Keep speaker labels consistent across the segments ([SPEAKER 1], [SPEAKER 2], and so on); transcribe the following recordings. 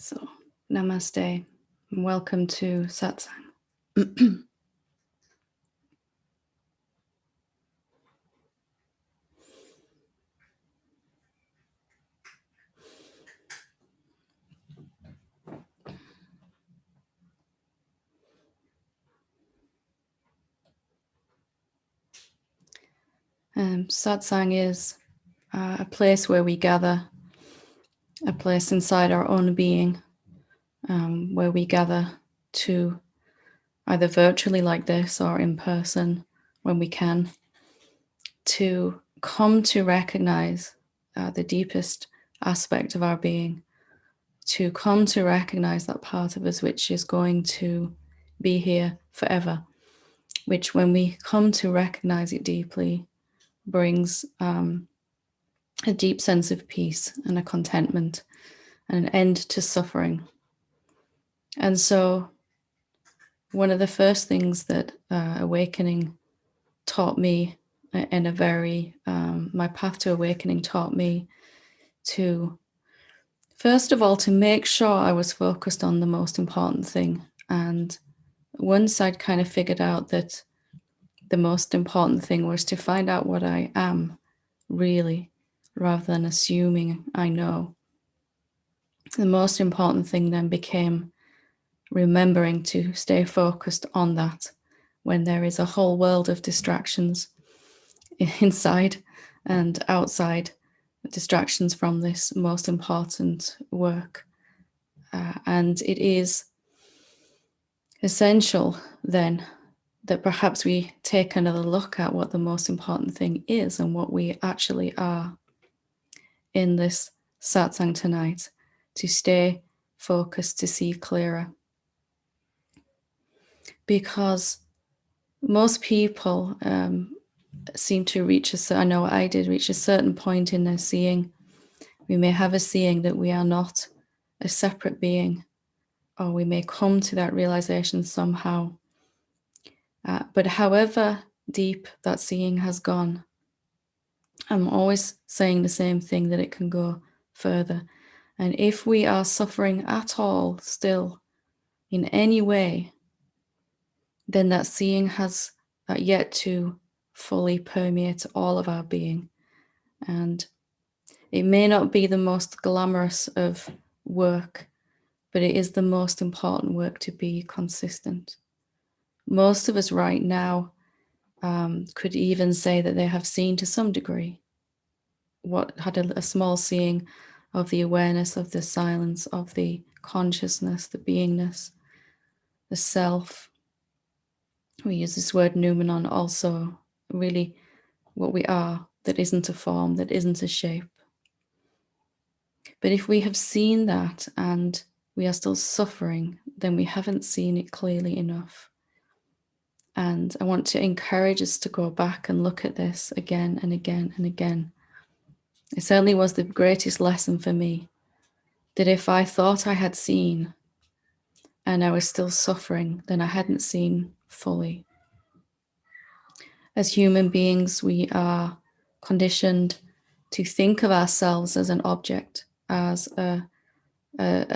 [SPEAKER 1] So, namaste and welcome to Satsang. Satsang is a place where we gather, a place inside our own being, where we gather to either virtually like this or in person when we can, to come to recognize the deepest aspect of our being, to come to recognize that part of us which is going to be here forever, which when we come to recognize it deeply brings a deep sense of peace and a contentment and an end to suffering. And so one of the first things that awakening taught me in a very, my path to awakening taught me to, first of all, to make sure I was focused on the most important thing. And once I'd kind of figured out that the most important thing was to find out what I am really, rather than assuming I know, the most important thing then became remembering to stay focused on that when there is a whole world of distractions inside and outside, distractions from this most important work. And it is essential then that perhaps we take another look at what the most important thing is and what we actually are in this satsang tonight, to stay focused, to see clearer. Because most people seem to reach I know I did reach a certain point in their seeing. We may have a seeing that we are not a separate being, or we may come to that realization somehow. But however deep that seeing has gone, I'm always saying the same thing, that it can go further. And if we are suffering at all still in any way, then that seeing has yet to fully permeate all of our being. And it may not be the most glamorous of work, but it is the most important work to be consistent. Most of us right now could even say that they have seen to some degree what had a small seeing of the awareness of the silence, of the consciousness, the beingness, the self. We use this word noumenon also, really what we are, that isn't a form, that isn't a shape. But if we have seen that and we are still suffering, then we haven't seen it clearly enough. And I want to encourage us to go back and look at this again and again and again. It certainly was the greatest lesson for me, that if I thought I had seen and I was still suffering, then I hadn't seen fully. As human beings, we are conditioned to think of ourselves as an object, as a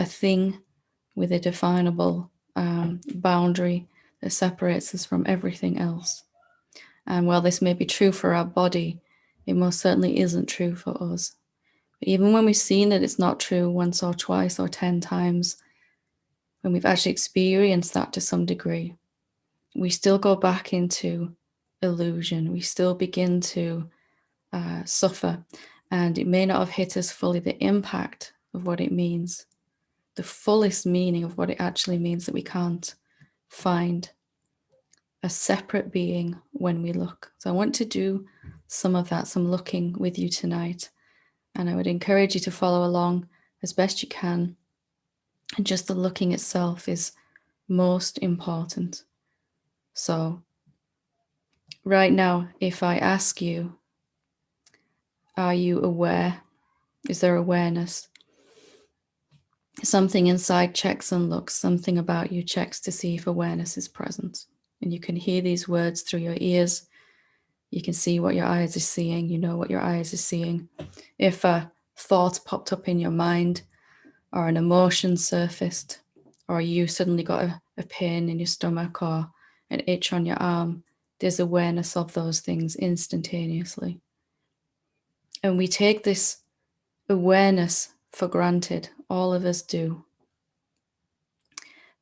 [SPEAKER 1] thing with a definable boundary that separates us from everything else. And while this may be true for our body, it most certainly isn't true for us. But even when we've seen that it's not true once or twice or 10 times, when we've actually experienced that to some degree, we still go back into illusion. We still begin to suffer, and it may not have hit us fully the impact of what it means, the fullest meaning of what it actually means, that we can't find a separate being when we look. So I want to do some of that, some looking with you tonight, and I would encourage you to follow along as best you can. And just the looking itself is most important. So right now, if I ask you, are you aware? Is there awareness? Something inside checks and looks, something about you checks to see if awareness is present. And you can hear these words through your ears. You can see what your eyes are seeing. You know what your eyes are seeing. If a thought popped up in your mind, or an emotion surfaced, or you suddenly got a pain in your stomach or an itch on your arm, there's awareness of those things instantaneously. And we take this awareness for granted. All of us do.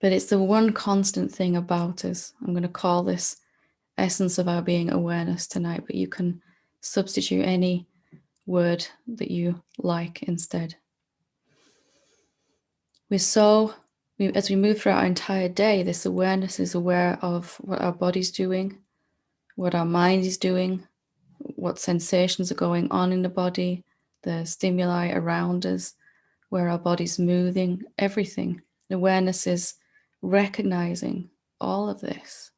[SPEAKER 1] But it's the one constant thing about us. I'm going to call this essence of our being awareness tonight, but you can substitute any word that you like instead. As we move through our entire day, this awareness is aware of what our body's doing, what our mind is doing, what sensations are going on in the body, the stimuli around us, where our body's moving, everything. Awareness is recognizing all of this.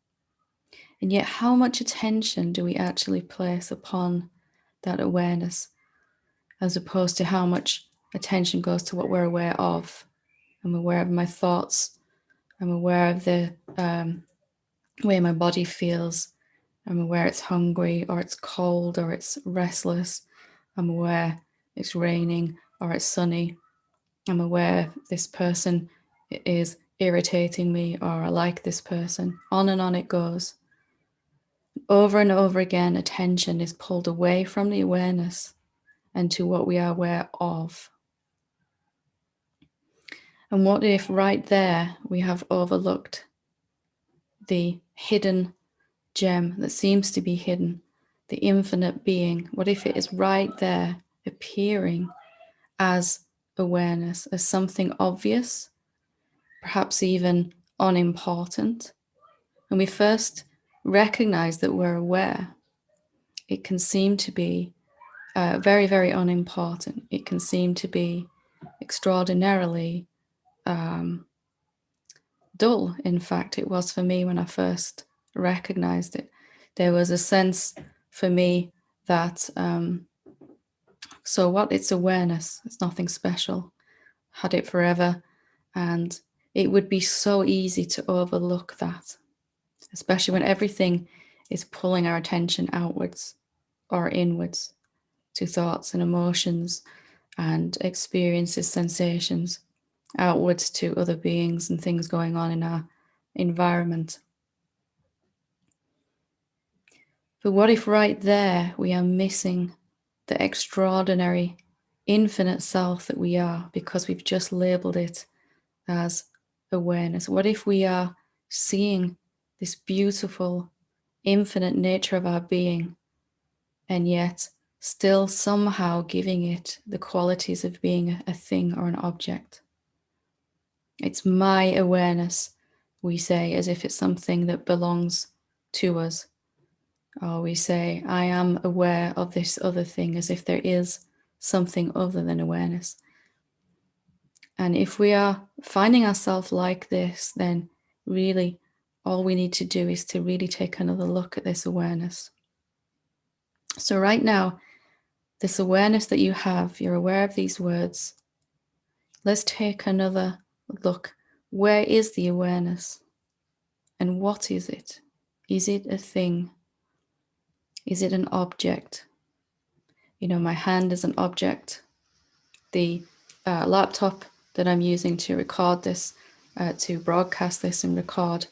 [SPEAKER 1] And yet, how much attention do we actually place upon that awareness, as opposed to how much attention goes to what we're aware of? I'm aware of my thoughts. I'm aware of the way my body feels. I'm aware it's hungry or it's cold or it's restless. I'm aware it's raining or it's sunny. I'm aware this person is irritating me or I like this person. On and on it goes. Over and over again, attention is pulled away from the awareness and to what we are aware of. And what if right there we have overlooked the hidden gem that seems to be hidden, the infinite being? What if it is right there, appearing as awareness, as something obvious, perhaps even unimportant? And we first recognize that we're aware. It can seem to be very, very unimportant. It can seem to be extraordinarily dull. In fact, it was for me when I first recognized it. There was a sense for me that, so what? It's awareness. It's nothing special. Had it forever. And it would be so easy to overlook that, especially when everything is pulling our attention outwards or inwards to thoughts and emotions and experiences, sensations, outwards to other beings and things going on in our environment. But what if right there we are missing the extraordinary, infinite self that we are because we've just labeled it as awareness? What if we are seeing this beautiful, infinite nature of our being and yet still somehow giving it the qualities of being a thing or an object? It's my awareness, we say, as if it's something that belongs to us. Or we say, I am aware of this other thing, as if there is something other than awareness. And if we are finding ourselves like this, then really all we need to do is to really take another look at this awareness. So right now, this awareness that you have, you're aware of these words. Let's take another look. Where is the awareness? And what is it? Is it a thing? Is it an object? You know, my hand is an object. The laptop that I'm using to record this, to broadcast this and record,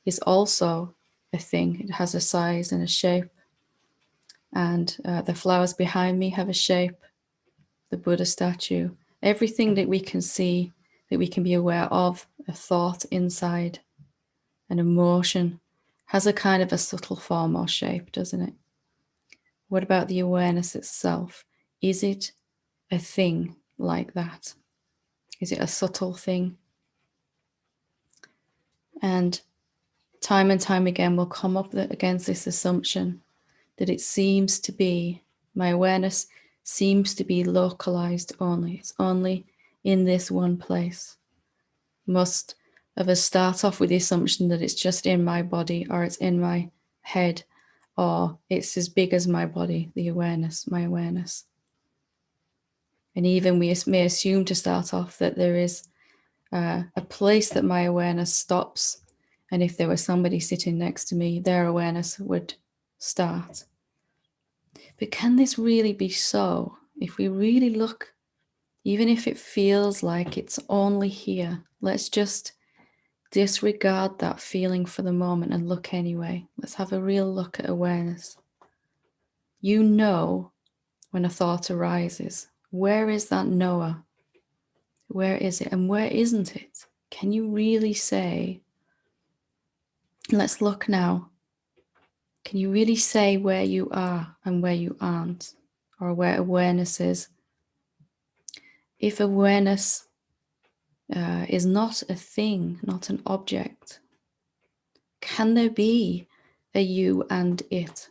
[SPEAKER 1] is also a thing. It has a size and a shape. And the flowers behind me have a shape. The Buddha statue. Everything that we can see, that we can be aware of, a thought inside, an emotion, has a kind of a subtle form or shape, doesn't it? What about the awareness itself? Is it a thing like that? Is it a subtle thing? And time again, we'll come up against this assumption that it seems to be, my awareness seems to be localized only. It's only in this one place. Most of us start off with the assumption that it's just in my body, or it's in my head, or it's as big as my body, the awareness, my awareness. And even we may assume to start off that there is a place that my awareness stops. And if there was somebody sitting next to me, their awareness would start. But can this really be so? If we really look, Even if it feels like it's only here, let's just disregard that feeling for the moment and look anyway. Let's have a real look at awareness. You know when a thought arises. Where is that knower? Where is it and where isn't it? Can you really say, let's look now. Can you really say where you are and where you aren't? Or where awareness is? If awareness is not a thing, not an object, can there be a you and it?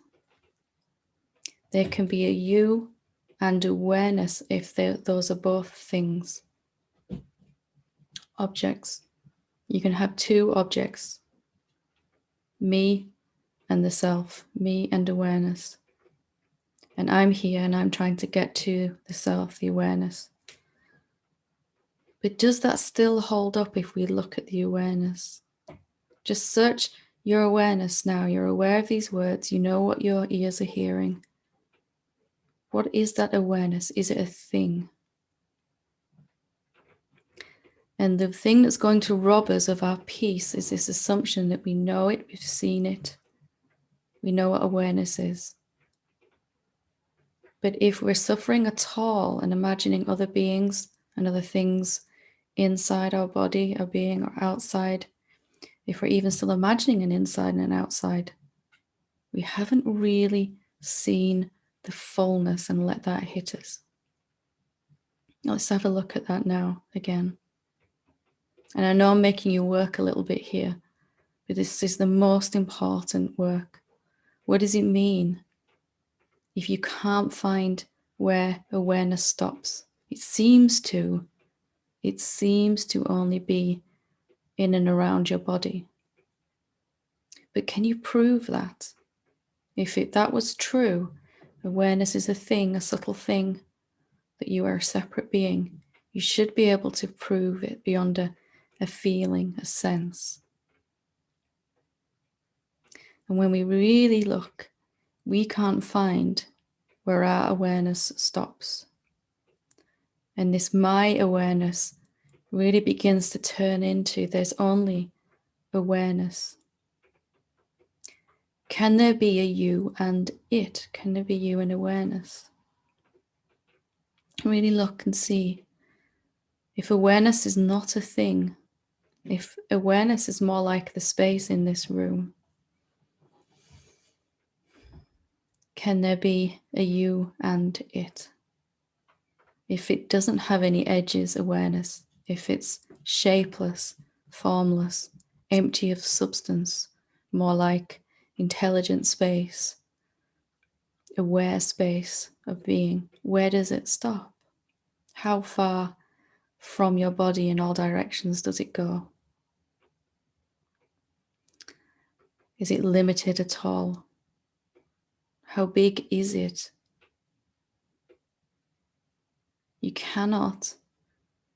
[SPEAKER 1] There can be a you and awareness if those are both things. Objects. You can have two objects, me and the self, me and awareness. And I'm here and I'm trying to get to the self, the awareness. But does that still hold up if we look at the awareness? Just search your awareness now. You're aware of these words. You know what your ears are hearing. What is that awareness? Is it a thing? And the thing that's going to rob us of our peace is this assumption that we know it, we've seen it, we know what awareness is. But if we're suffering at all and imagining other beings and other things inside our body, our being, or outside, if we're even still imagining an inside and an outside, we haven't really seen the fullness and let that hit us. Let's have a look at that now again. And I know I'm making you work a little bit here, but this is the most important work. What does it mean if you can't find where awareness stops? It seems to only be in and around your body. But can you prove that? If that was true, awareness is a thing, a subtle thing, that you are a separate being, you should be able to prove it beyond a feeling, a sense. And when we really look, we can't find where our awareness stops. And this my awareness really begins to turn into there's only awareness. Can there be a you and it? Can there be you and awareness? Really look and see. If awareness is not a thing, if awareness is more like the space in this room, can there be a you and it? If it doesn't have any edges, awareness, if it's shapeless, formless, empty of substance, more like intelligent space, aware space of being, where does it stop? How far from your body in all directions does it go? Is it limited at all? How big is it? You cannot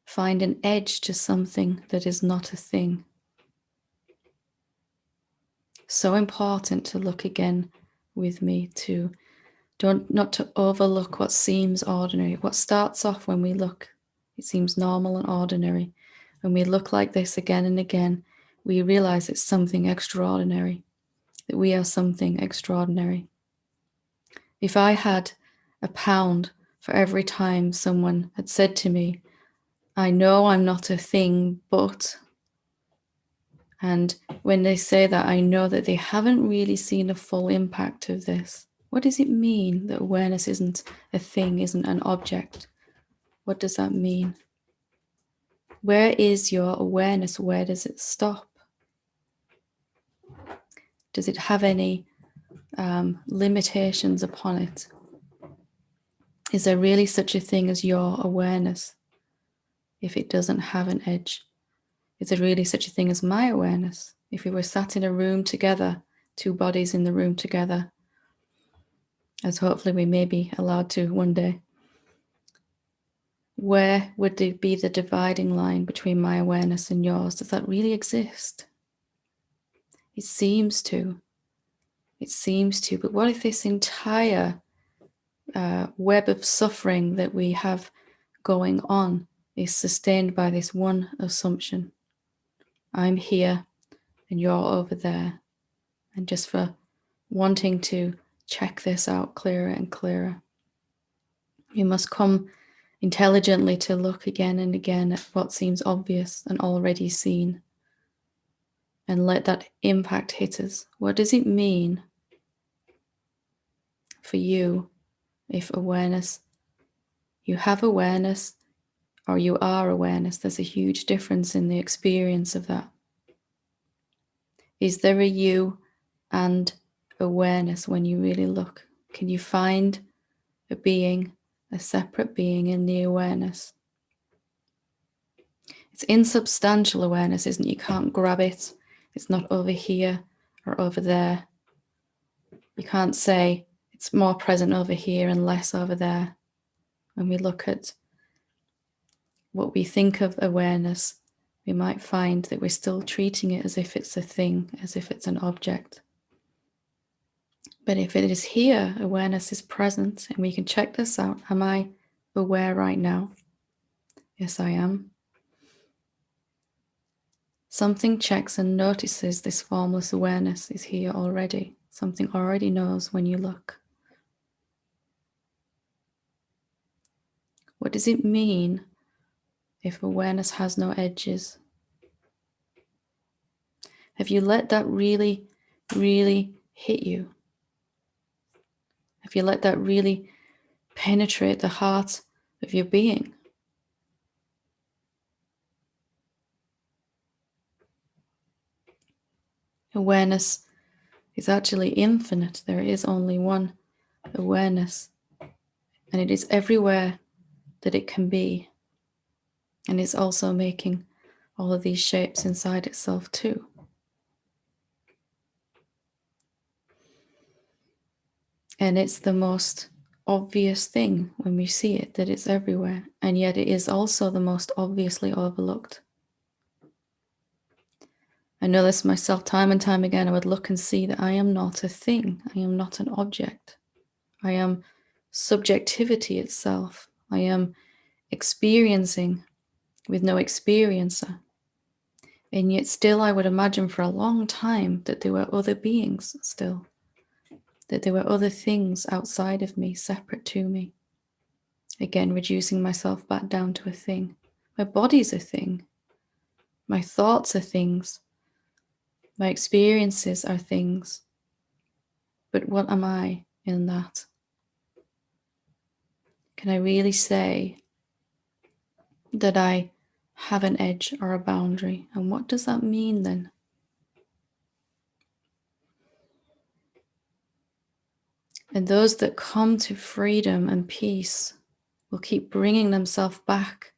[SPEAKER 1] find an edge to something that is not a thing. So important to look again with me to not to overlook what seems ordinary. What starts off when we look, it seems normal and ordinary. When we look like this again and again, we realize it's something extraordinary, that we are something extraordinary. If I had £1 for every time someone had said to me, I know I'm not a thing, but, and when they say that, I know that they haven't really seen the full impact of this. What does it mean that awareness isn't a thing, isn't an object? What does that mean? Where is your awareness? Where does it stop? Does it have any limitations upon it? Is there really such a thing as your awareness if it doesn't have an edge? Is there really such a thing as my awareness? If we were sat in a room together, two bodies in the room together, as hopefully we may be allowed to one day, where would there be the dividing line between my awareness and yours? Does that really exist? It seems to. It seems to. But what if this entire web of suffering that we have going on is sustained by this one assumption. I'm here and you're over there. And just for wanting to check this out clearer and clearer, you must come intelligently to look again and again at what seems obvious and already seen, and let that impact hit us. What does it mean for you if awareness, you have awareness or you are awareness? There's a huge difference in the experience of that. Is there a you and awareness when you really look? Can you find a being, a separate being in the awareness? It's insubstantial awareness, isn't it? You can't grab it. It's not over here or over there. You can't say it's more present over here and less over there. When we look at what we think of awareness, we might find that we're still treating it as if it's a thing, as if it's an object. But if it is here, awareness is present, and we can check this out. Am I aware right now? Yes, I am. Something checks and notices this formless awareness is here already. Something already knows when you look. What does it mean if awareness has no edges? Have you let that really, really hit you? Have you let that really penetrate the heart of your being? Awareness is actually infinite. There is only one awareness, and it is everywhere that it can be. And it's also making all of these shapes inside itself too. And it's the most obvious thing when we see it, that it's everywhere. And yet it is also the most obviously overlooked. I know this myself time and time again. I would look and see that I am not a thing. I am not an object. I am subjectivity itself. I am experiencing with no experiencer. And yet still I would imagine for a long time that there were other beings still, that there were other things outside of me, separate to me. Again, reducing myself back down to a thing. My body's a thing. My thoughts are things. My experiences are things. But what am I in that? Can I really say that I have an edge or a boundary? And what does that mean then? And those that come to freedom and peace will keep bringing themselves back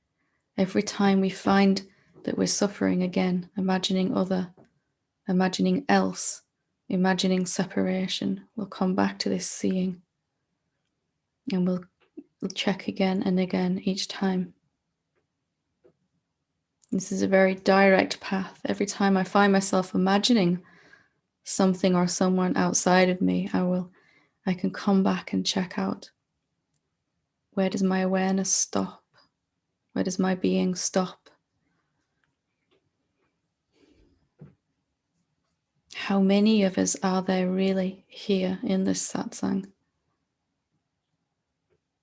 [SPEAKER 1] every time we find that we're suffering again, imagining other, imagining else, imagining separation. We'll come back to this seeing, and we'll check again and again each time. This is a very direct path. Every time I find myself imagining something or someone outside of me, I can come back and check out, where does my awareness stop? Where does my being stop? How many of us are there really here in this satsang?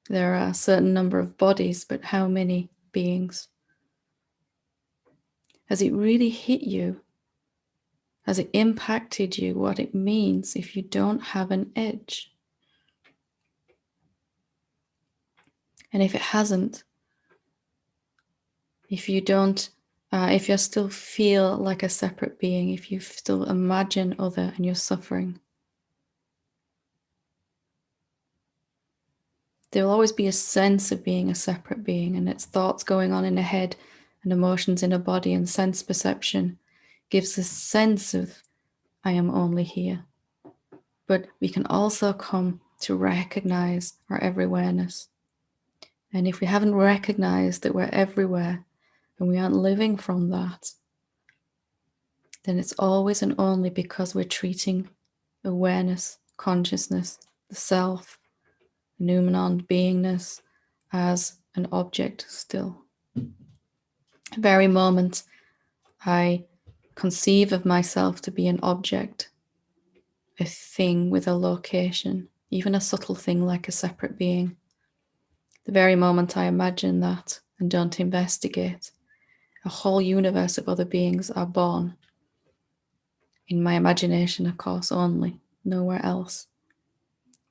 [SPEAKER 1] There are a certain number of bodies, but how many beings? Has it really hit you? Has it impacted you what it means if you don't have an edge? And if it hasn't, if you don't, if you still feel like a separate being, if you still imagine other and you're suffering, there will always be a sense of being a separate being, and it's thoughts going on in the head and emotions in a body, and sense perception gives a sense of I am only here. But we can also come to recognize our every-awareness. And if we haven't recognized that we're everywhere and we aren't living from that, then it's always and only because we're treating awareness, consciousness, the self, noumenon, beingness, as an object still. The very moment I conceive of myself to be an object, a thing with a location, even a subtle thing like a separate being, the very moment I imagine that and don't investigate, a whole universe of other beings are born. In my imagination, of course, only, nowhere else.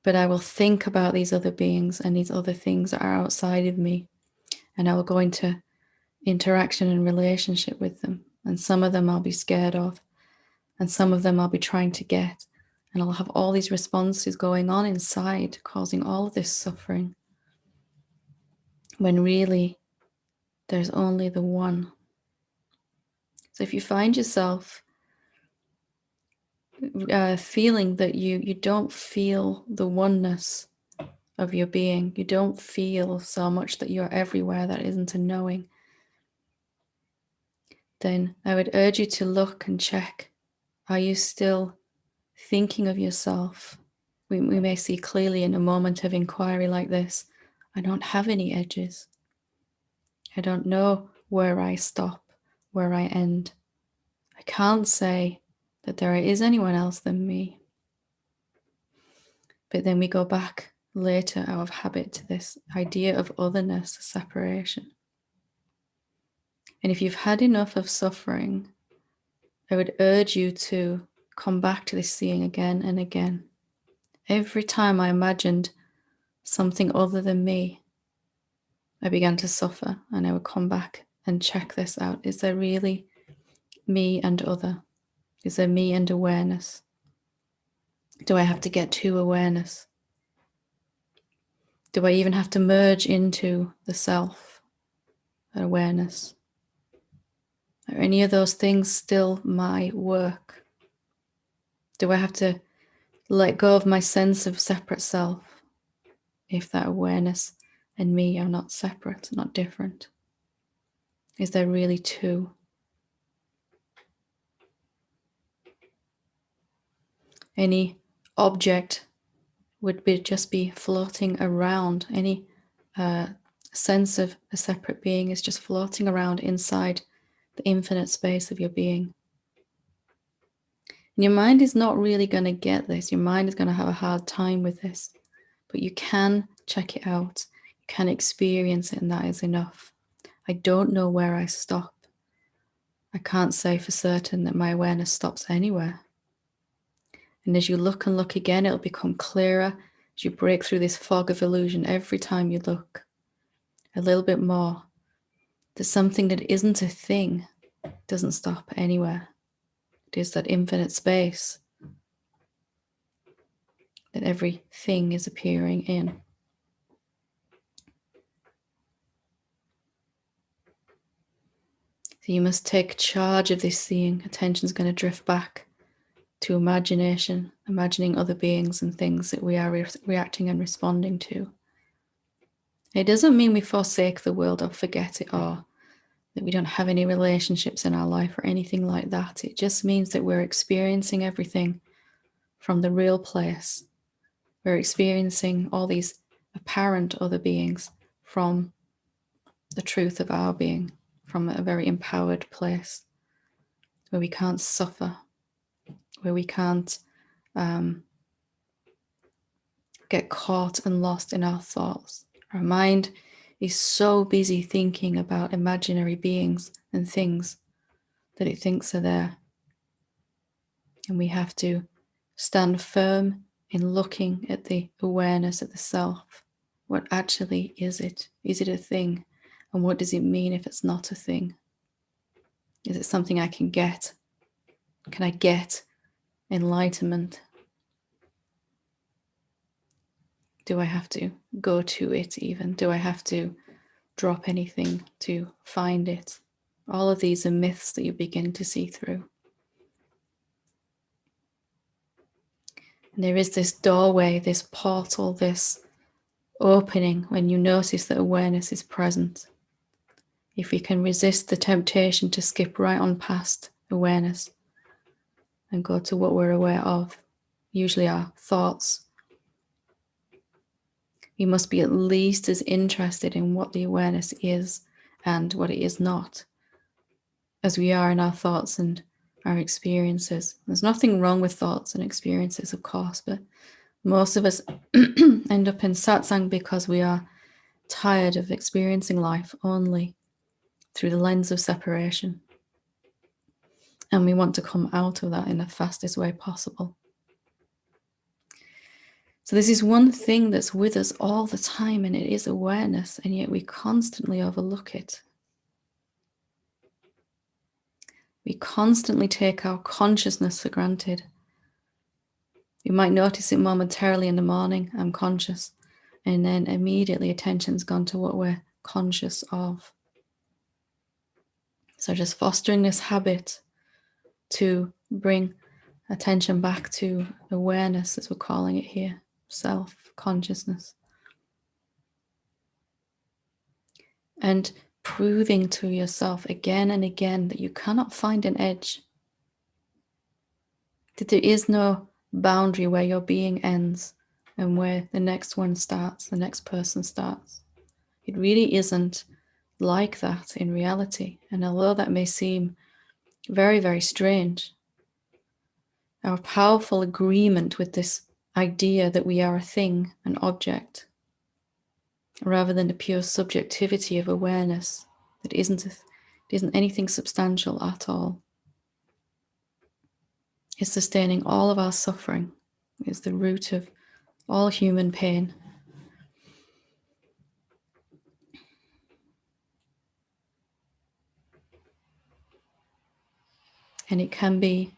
[SPEAKER 1] But I will think about these other beings and these other things that are outside of me, and I will go into interaction and relationship with them. And some of them I'll be scared of, and some of them I'll be trying to get. And I'll have all these responses going on inside, causing all of this suffering, when really there's only the one. So if you find yourself feeling that you don't feel the oneness of your being, you don't feel so much that you're everywhere, that isn't a knowing, then I would urge you to look and check. Are you still thinking of yourself? We may see clearly in a moment of inquiry like this, I don't have any edges. I don't know where I stop, where I end. I can't say that there is anyone else than me. But then we go back later out of habit to this idea of otherness, separation. And if you've had enough of suffering, I would urge you to come back to this seeing again and again. Every time I imagined something other than me, I began to suffer, and I would come back and check this out. Is there really me and other? Is there me and awareness? Do I have to get to awareness? Do I even have to merge into the self, awareness? Are any of those things still my work? Do I have to let go of my sense of separate self if that awareness and me are not separate, not different? Is there really two? Any object would just be floating around. Any sense of a separate being is just floating around inside the infinite space of your being. And your mind is not really going to get this. Your mind is going to have a hard time with this. But you can check it out. You can experience it, and that is enough. I don't know where I stop. I can't say for certain that my awareness stops anywhere. And as you look and look again, it'll become clearer as you break through this fog of illusion every time you look. A little bit more. That something that isn't a thing doesn't stop anywhere. It is that infinite space that everything is appearing in. So you must take charge of this seeing. Attention's going to drift back to imagination, imagining other beings and things that we are reacting and responding to. It doesn't mean we forsake the world or forget it, or that we don't have any relationships in our life or anything like that. It just means that we're experiencing everything from the real place. We're experiencing all these apparent other beings from the truth of our being, from a very empowered place where we can't suffer, where we can't get caught and lost in our thoughts. Our mind is so busy thinking about imaginary beings and things that it thinks are there. And we have to stand firm in looking at the awareness of the self. What actually is it? Is it a thing? And what does it mean if it's not a thing? Is it something I can get? Can I get enlightenment? Do I have to go to it even? Do I have to drop anything to find it? All of these are myths that you begin to see through. And there is this doorway, this portal, this opening when you notice that awareness is present. If we can resist the temptation to skip right on past awareness and go to what we're aware of, usually our thoughts, We must be at least as interested in what the awareness is and what it is not as we are in our thoughts and our experiences. There's nothing wrong with thoughts and experiences, of course, but most of us end up in satsang because we are tired of experiencing life only through the lens of separation. And we want to come out of that in the fastest way possible. So this is one thing that's with us all the time, and it is awareness, and yet we constantly overlook it. We constantly take our consciousness for granted. You might notice it momentarily in the morning, I'm conscious, and then immediately attention's gone to what we're conscious of. So just fostering this habit to bring attention back to awareness, as we're calling it here, self-consciousness. And proving to yourself again and again that you cannot find an edge, that there is no boundary where your being ends and where the next one starts, the next person starts. It really isn't like that in reality. And although that may seem very, very strange, our powerful agreement with this idea that we are a thing, an object, rather than the pure subjectivity of awareness that isn't anything substantial at all, is sustaining all of our suffering, is the root of all human pain. And it can be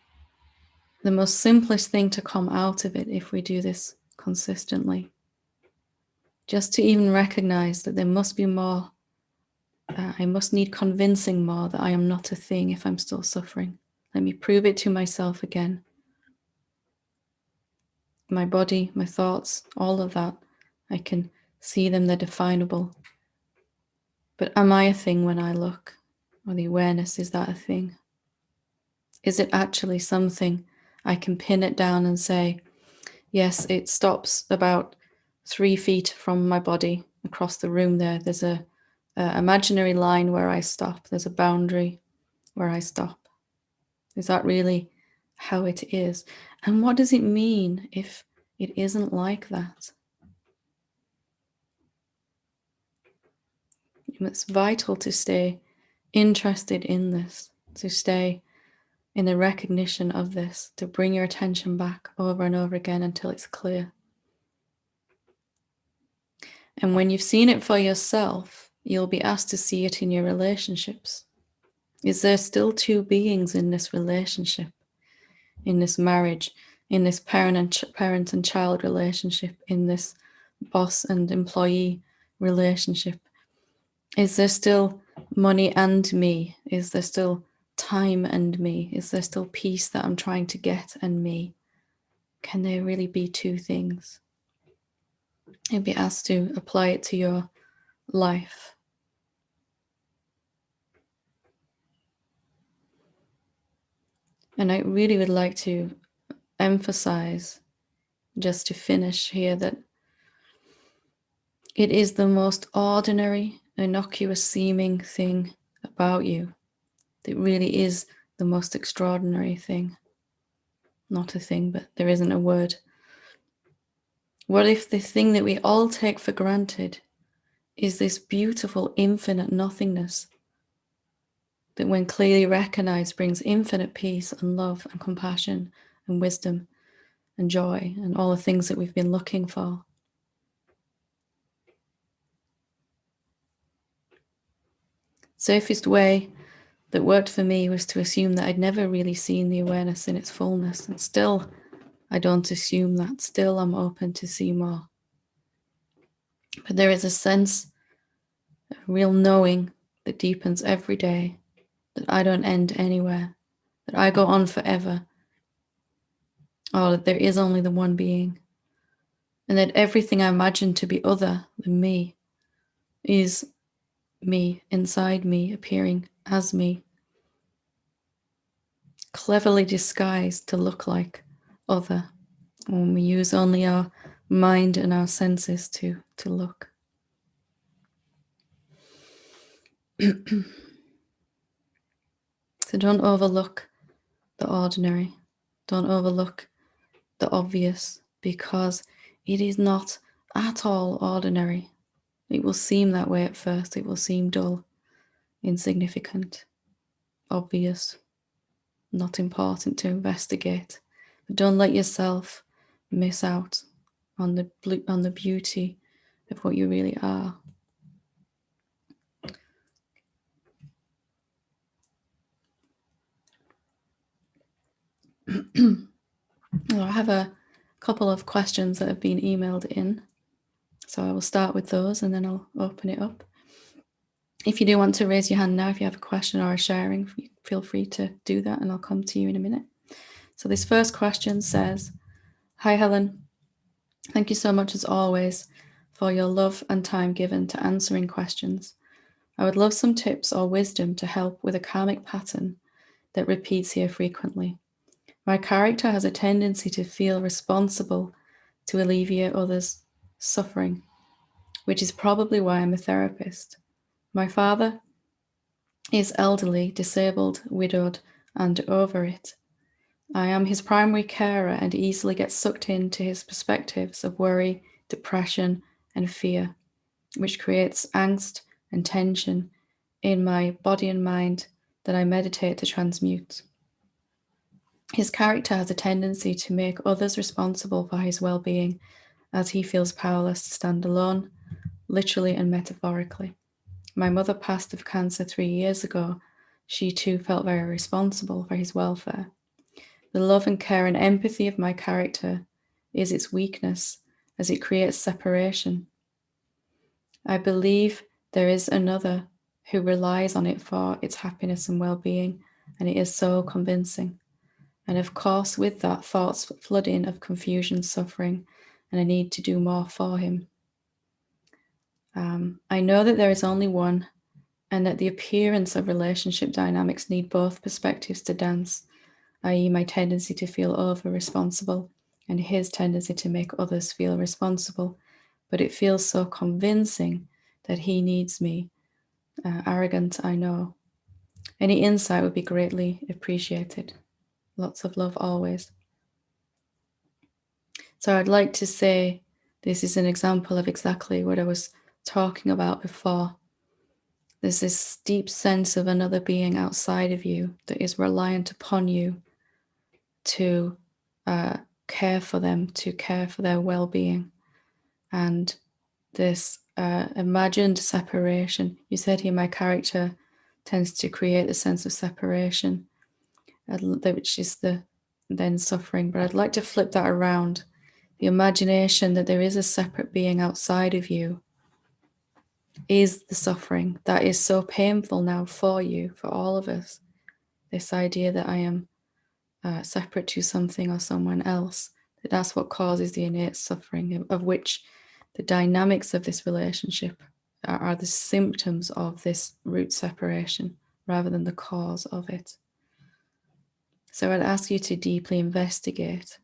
[SPEAKER 1] the most simplest thing to come out of it if we do this consistently. Just to even recognize that there must be more. I must need convincing more that I am not a thing if I'm still suffering. Let me prove it to myself again. My body, my thoughts, all of that, I can see them, they're definable. But am I a thing when I look? Or the awareness, is that a thing? Is it actually something I can pin it down and say, yes, it stops about 3 feet from my body across the room there. There's a imaginary line where I stop. There's a boundary where I stop. Is that really how it is? And what does it mean if it isn't like that? It's vital to stay interested in this, to stay in the recognition of this, to bring your attention back over and over again until it's clear. And when you've seen it for yourself, you'll be asked to see it in your relationships. Is there still two beings in this relationship, in this marriage, in this parent and child relationship, in this boss and employee relationship? Is there still money and me? Is there still time and me? Is there still peace that I'm trying to get and me? Can there really be two things? You'll be asked to apply it to your life. And I really would like to emphasize, just to finish here, that it is the most ordinary, innocuous seeming thing about you that really is the most extraordinary thing. Not a thing, but there isn't a word. What if the thing that we all take for granted is this beautiful, infinite nothingness that, when clearly recognized, brings infinite peace and love and compassion and wisdom and joy and all the things that we've been looking for? Safest way that worked for me was to assume that I'd never really seen the awareness in its fullness, and still I don't assume that. Still I'm open to see more. But there is a sense of real knowing that deepens every day, that I don't end anywhere, that I go on forever, or that there is only the one being, and that everything I imagine to be other than me is me, inside me, appearing as me, cleverly disguised to look like other. When we use only our mind and our senses to look. So don't overlook the ordinary. Don't overlook the obvious, because it is not at all ordinary. It will seem that way at first. It will seem dull, insignificant, obvious, not important to investigate. But don't let yourself miss out on the beauty of what you really are. I have a couple of questions that have been emailed in, so I will start with those and then I'll open it up. If you do want to raise your hand now, if you have a question or a sharing, feel free to do that and I'll come to you in a minute. So this first question says, "Hi Helen, thank you so much as always for your love and time given to answering questions. I would love some tips or wisdom to help with a karmic pattern that repeats here frequently. My character has a tendency to feel responsible to alleviate others' suffering, which is probably why I'm a therapist. My father is elderly, disabled, widowed, and over it. I am his primary carer and easily get sucked into his perspectives of worry, depression, and fear, which creates angst and tension in my body and mind that I meditate to transmute. His character has a tendency to make others responsible for his well-being, as he feels powerless to stand alone, literally and metaphorically. My mother passed of cancer 3 years ago. She too felt very responsible for his welfare. The love and care and empathy of my character is its weakness, as it creates separation. I believe there is another who relies on it for its happiness and well-being, and it is so convincing. And of course, with that, thoughts flood in of confusion, suffering, and a need to do more for him. I know that there is only one, and that the appearance of relationship dynamics need both perspectives to dance, i.e. my tendency to feel over-responsible and his tendency to make others feel responsible. But it feels so convincing that he needs me. Arrogant, I know. Any insight would be greatly appreciated. Lots of love always." So I'd like to say this is an example of exactly what I was talking about before. There's this deep sense of another being outside of you that is reliant upon you to care for them, to care for their well-being. And this imagined separation, you said here, my character tends to create a sense of separation, which is the then suffering. But I'd like to flip that around. The imagination that there is a separate being outside of you is the suffering that is so painful now for you, for all of us. This idea that I am separate to something or someone else, that's what causes the innate suffering, of which the dynamics of this relationship are the symptoms of this root separation rather than the cause of it. So I'd ask you to deeply investigate,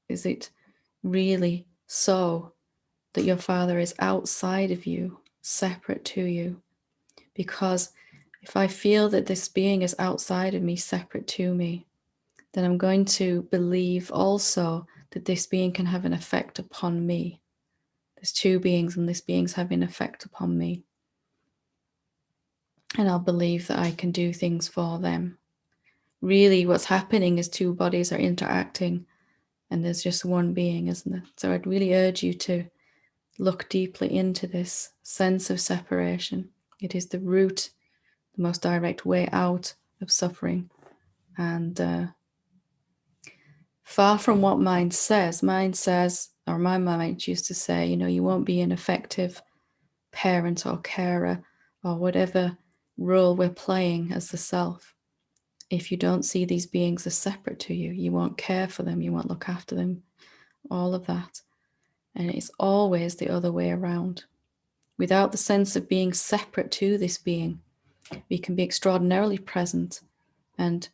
[SPEAKER 1] is it really so that your father is outside of you, separate to you? Because if I feel that this being is outside of me, separate to me, then I'm going to believe also that this being can have an effect upon me. There's two beings and this being's having an effect upon me. And I'll believe that I can do things for them. Really, what's happening is two bodies are interacting and there's just one being, isn't it? So I'd really urge you to look deeply into this sense of separation. It is the root, the most direct way out of suffering. And far from what mind says, or my mind used to say, you won't be an effective parent or carer or whatever role we're playing as the self if you don't see these beings as separate to you. You won't care for them, you won't look after them, all of that. And it's always the other way around. Without the sense of being separate to this being, we can be extraordinarily present and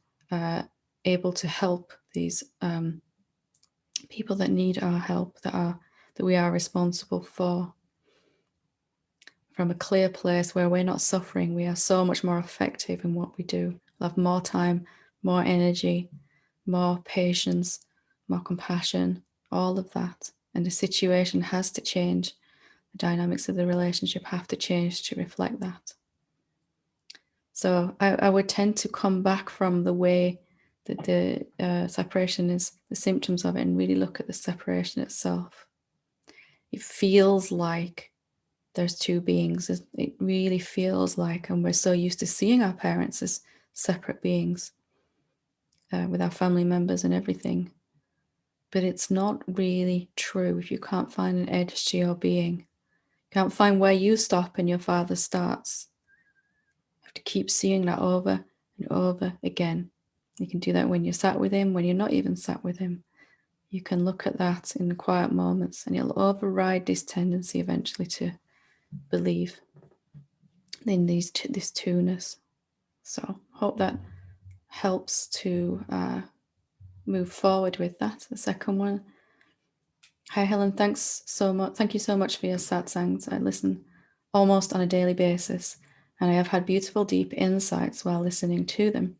[SPEAKER 1] able to help these people that need our help, that are that we are responsible for. From a clear place where we're not suffering, we are so much more effective in what we do. We'll have more time, more energy, more patience, more compassion, all of that. And the situation has to change. The dynamics of the relationship have to change to reflect that. So I would tend to come back from the way that the separation is, the symptoms of it, and really look at the separation itself. It feels like there's two beings. It really feels like, and we're so used to seeing our parents as separate beings with our family members and everything. But it's not really true if you can't find an edge to your being. Can't find where you stop and your father starts. You have to keep seeing that over and over again. You can do that when you're sat with him, when you're not even sat with him. You can look at that in the quiet moments, and it'll override this tendency eventually to believe in this two-ness. So hope that helps to move forward with that. The second one. Hi Helen, thanks so much. Thank you so much for your satsangs. I listen almost on a daily basis, and I have had beautiful, deep insights while listening to them.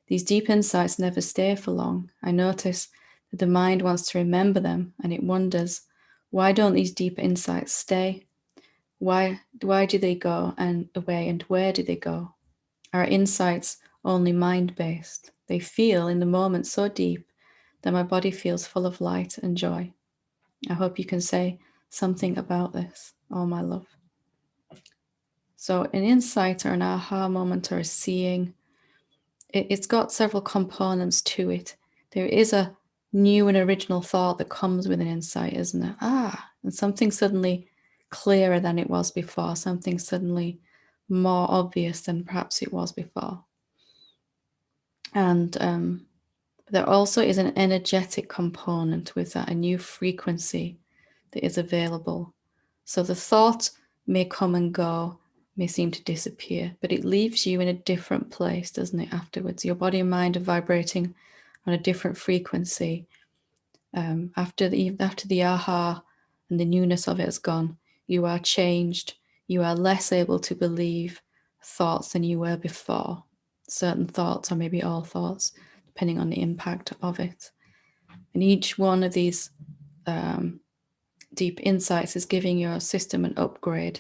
[SPEAKER 1] These deep insights never stay for long. I notice that the mind wants to remember them, and it wonders, why don't these deep insights stay? Why do they go and away, and where do they go? Are insights only mind-based? They feel in the moment so deep that my body feels full of light and joy. I hope you can say something about this. All my love. So an insight or an aha moment or a seeing, it's got several components to it. There is a new and original thought that comes with an insight, isn't it? And something suddenly clearer than it was before, something suddenly more obvious than perhaps it was before. And there also is an energetic component with that, a new frequency that is available. So the thought may come and go, may seem to disappear, but it leaves you in a different place, doesn't it, afterwards? Your body and mind are vibrating on a different frequency. After the aha and the newness of it has gone, you are changed. You are less able to believe thoughts than you were before. Certain thoughts, or maybe all thoughts, depending on the impact of it. And each one of these deep insights is giving your system an upgrade,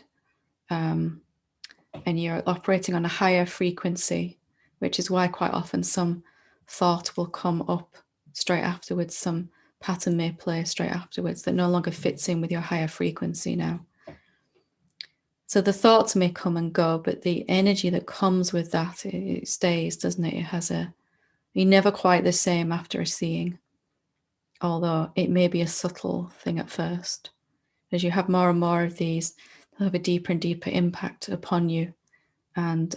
[SPEAKER 1] and you're operating on a higher frequency, which is why quite often some thought will come up straight afterwards, some pattern may play straight afterwards that no longer fits in with your higher frequency now. So the thoughts may come and go, but the energy that comes with that, it stays, doesn't it? It has you're never quite the same after a seeing, although it may be a subtle thing at first. As you have more and more of these, they'll have a deeper and deeper impact upon you. And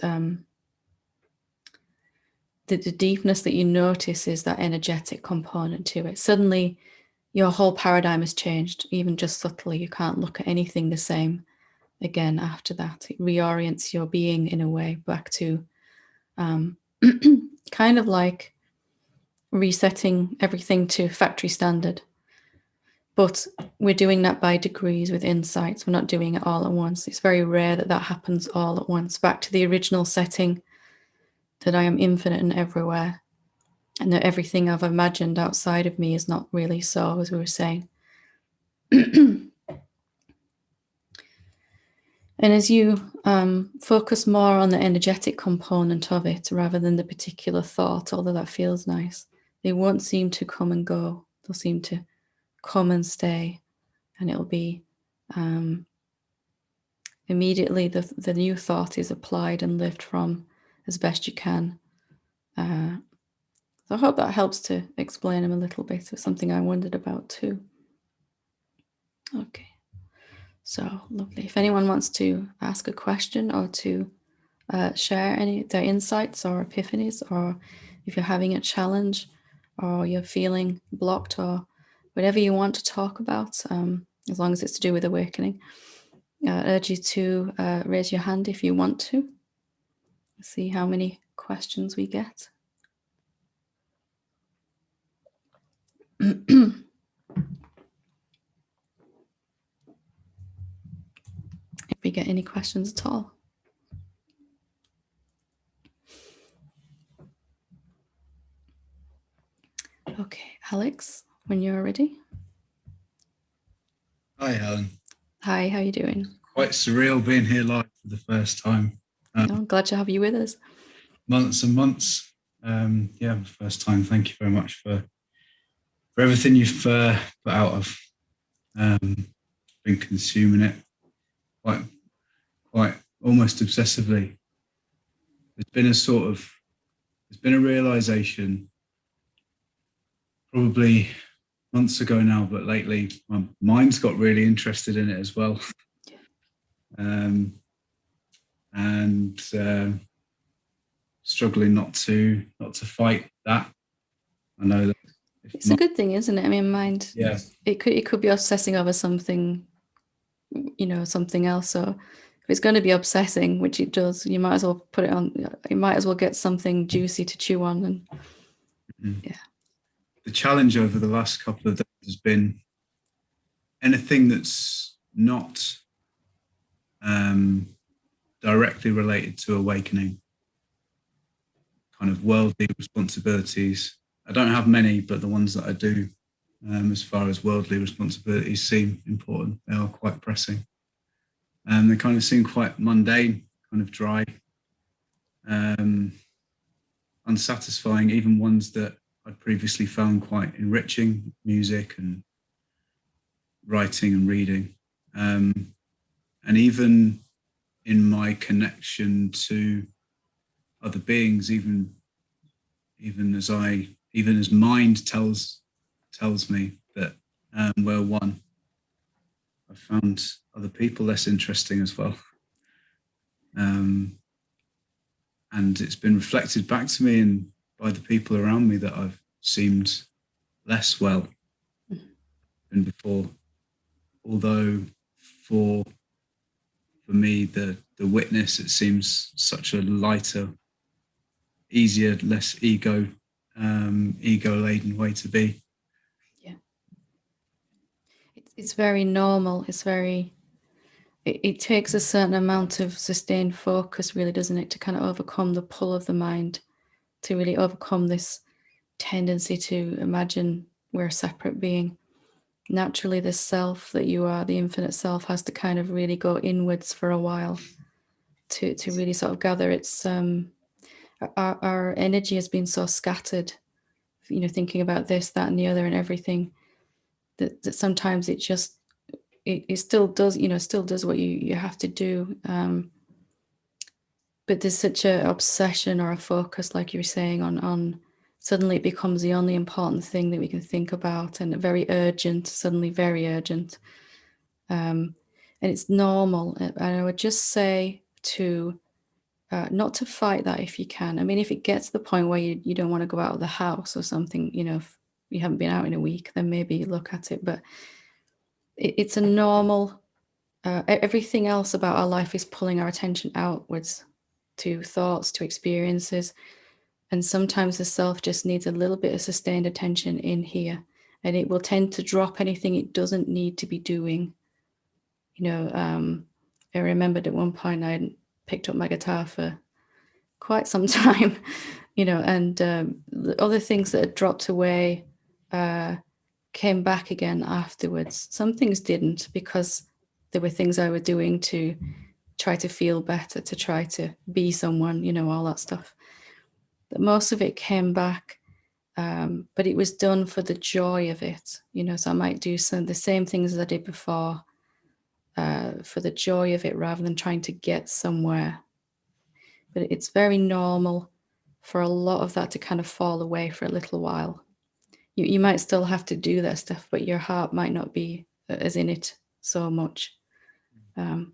[SPEAKER 1] the deepness that you notice is that energetic component to it. Suddenly, your whole paradigm has changed, even just subtly. You can't look at anything the same again after that. It reorients your being in a way back to kind of like resetting everything to factory standard. But we're doing that by degrees with insights. We're not doing it all at once. It's very rare that that happens all at once. Back to the original setting, that I am infinite and everywhere, and that everything I've imagined outside of me is not really so, as we were saying. And as you focus more on the energetic component of it rather than the particular thought, although that feels nice, they won't seem to come and go. They'll seem to come and stay, and it'll be immediately the new thought is applied and lived from as best you can. So I hope that helps to explain them a little bit of something I wondered about too. Okay, so lovely. If anyone wants to ask a question or to share any of their insights or epiphanies, or if you're having a challenge or you're feeling blocked or whatever you want to talk about, as long as it's to do with awakening, I urge you to raise your hand if you want to. See how many questions we get. get any questions at all? Okay, Alex, when you're ready.
[SPEAKER 2] Hi, Helen.
[SPEAKER 1] Hi, how are you doing?
[SPEAKER 2] Quite surreal being here live for the first time.
[SPEAKER 1] I'm glad to have you with us.
[SPEAKER 2] Months and months. Yeah, first time. Thank you very much for everything you've put out. I've been consuming it quite almost obsessively. There's been a realization probably months ago now, but lately my mind's got really interested in it as well. And struggling not to fight that. I know that
[SPEAKER 1] it's a good thing, isn't it? I mean, mind.
[SPEAKER 2] Yeah.
[SPEAKER 1] It could be obsessing over something, something else. So if it's going to be obsessing, which it does, you might as well put it on. You might as well get something juicy to chew on. And yeah,
[SPEAKER 2] the challenge over the last couple of days has been anything that's not directly related to awakening, kind of worldly responsibilities. I don't have many, but the ones that I do, as far as worldly responsibilities, seem important. They are quite pressing. They kind of seem quite mundane, kind of dry, unsatisfying, even ones that I'd previously found quite enriching, music and writing and reading. And even in my connection to other beings, even as mind tells me that we're one, I found other people less interesting as well. And it's been reflected back to me and by the people around me that I've seemed less well than before. Although for me, the witness, it seems such a lighter, easier, less ego laden way to be.
[SPEAKER 1] Yeah, it's very normal. It takes a certain amount of sustained focus, really, doesn't it, to kind of overcome the pull of the mind, to really overcome this tendency to imagine we're a separate being. Naturally, this self that you are, the infinite self, has to kind of really go inwards for a while to really sort of gather its our energy has been so scattered, thinking about this, that, and the other, and everything, that sometimes it just it still does, still does what you have to do. But there's such a obsession or a focus, like you were saying, on suddenly it becomes the only important thing that we can think about, and very urgent, suddenly very urgent. And it's normal. And I would just say to not to fight that if you can. I mean, if it gets to the point where you don't want to go out of the house or something, if you haven't been out in a week, then maybe look at it. But it's a normal, everything else about our life is pulling our attention outwards to thoughts, to experiences. And sometimes the self just needs a little bit of sustained attention in here, and it will tend to drop anything it doesn't need to be doing. I remembered at one point I picked up my guitar for quite some time, and the other things that had dropped away came back again afterwards. Some things didn't, because there were things I was doing to try to feel better, to try to be someone, all that stuff. But most of it came back, but it was done for the joy of it, so I might do the same things as I did before, for the joy of it, rather than trying to get somewhere. But it's very normal for a lot of that to kind of fall away for a little while. You might still have to do that stuff, but your heart might not be as in it so much. And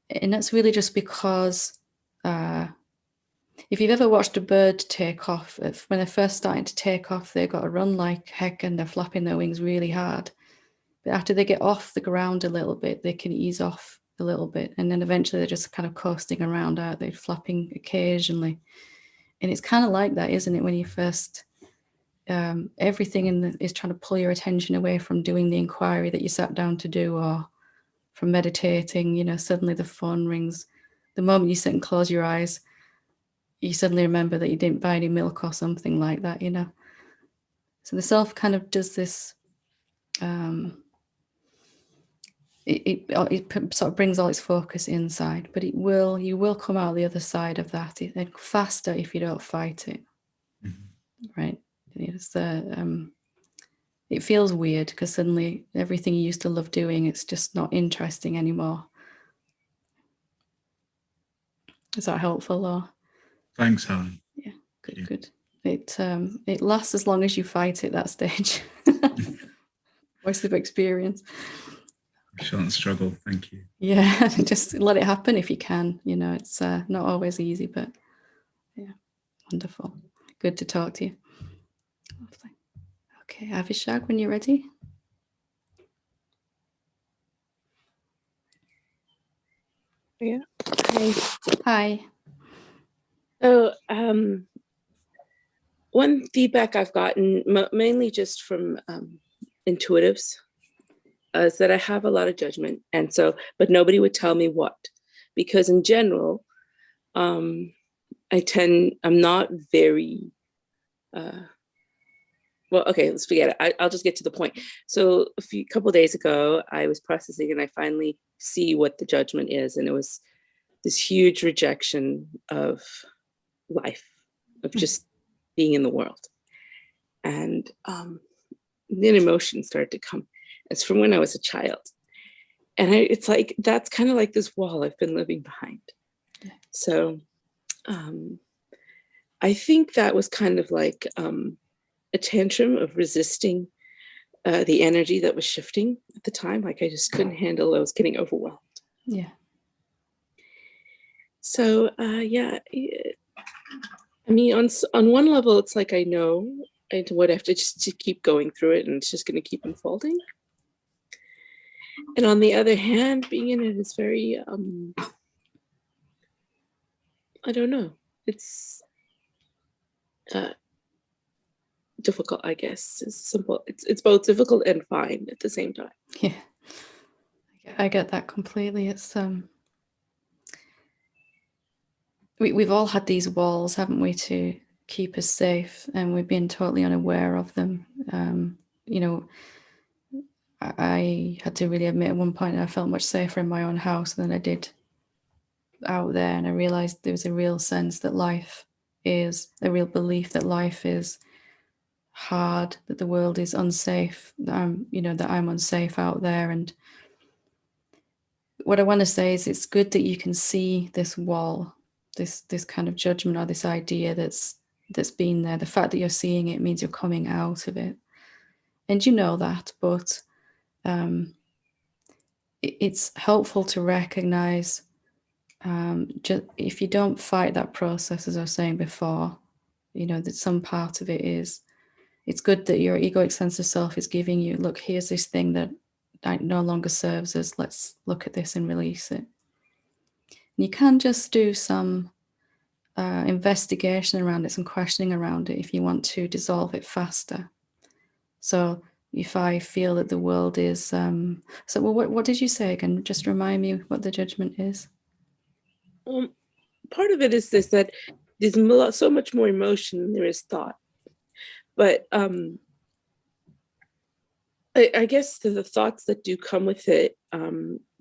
[SPEAKER 1] that's really just because if you've ever watched a bird take off, when they're first starting to take off, they've got to run like heck and they're flapping their wings really hard. But after they get off the ground a little bit, they can ease off a little bit. And then eventually they're just kind of coasting around, aren't they? Flapping occasionally. And it's kind of like that, isn't it? When you first, everything is trying to pull your attention away from doing the inquiry that you sat down to do, or from meditating, you know, suddenly the phone rings. The moment you sit and close your eyes, you suddenly remember that you didn't buy any milk or something like that, you know. So the self kind of does this, it sort of brings all its focus inside, but you will come out the other side of that faster if you don't fight it. Right? It's it feels weird because suddenly everything you used to love doing, it's just not interesting anymore. Is that helpful, or?
[SPEAKER 2] Thanks, Helen.
[SPEAKER 1] Yeah, good. It lasts as long as you fight it, that stage. Voice of experience.
[SPEAKER 2] I shan't struggle. Thank you.
[SPEAKER 1] Yeah, just let it happen if you can. You know, it's not always easy, but yeah, wonderful. Good to talk to you. Lovely. Okay, Avishag, when you're ready.
[SPEAKER 3] Yeah. Hi.
[SPEAKER 1] Hi.
[SPEAKER 3] So, one feedback I've gotten, mainly just from intuitives, is that I have a lot of judgment, and so, but nobody would tell me what, because in general, I'm not very. Well, okay, let's forget it. I'll just get to the point. So a couple days ago, I was processing, and I finally see what the judgment is, and it was this huge rejection of life, of just being in the world. And then emotions started to come. It's from when I was a child. And it's like, that's kind of like this wall I've been living behind. So I think that was kind of like a tantrum of resisting the energy that was shifting at the time. Like I just couldn't handle, I was getting overwhelmed.
[SPEAKER 1] Yeah.
[SPEAKER 3] So yeah, I mean, on one level, it's like I know I would have to just to keep going through it, and it's just going to keep unfolding. And on the other hand, being in it is very, I don't know, it's difficult, I guess. It's simple. It's both difficult and fine at the same time.
[SPEAKER 1] Yeah, I get that completely. It's we've all had these walls, haven't we, to keep us safe, and we've been totally unaware of them. You know, I had to really admit at one point I felt much safer in my own house than I did out there, and I realized there was a real sense that life is a real belief that life is hard, that the world is unsafe, that I'm unsafe out there. And what I want to say is it's good that you can see this wall, this kind of judgment or this idea that's been there. The fact that you're seeing it means you're coming out of it, and you know that. But it's helpful to recognize, just if you don't fight that process, as I was saying before, you know, that some part of it is, it's good that your egoic sense of self is giving you, look, here's this thing that no longer serves us. Let's look at this and release it. And you can just do some investigation around it, some questioning around it if you want to dissolve it faster. So if I feel that the world is, so what did you say again? Just remind me what the judgment is.
[SPEAKER 3] Part of it is this, that there's so much more emotion than there is thought. But I guess the thoughts that do come with it,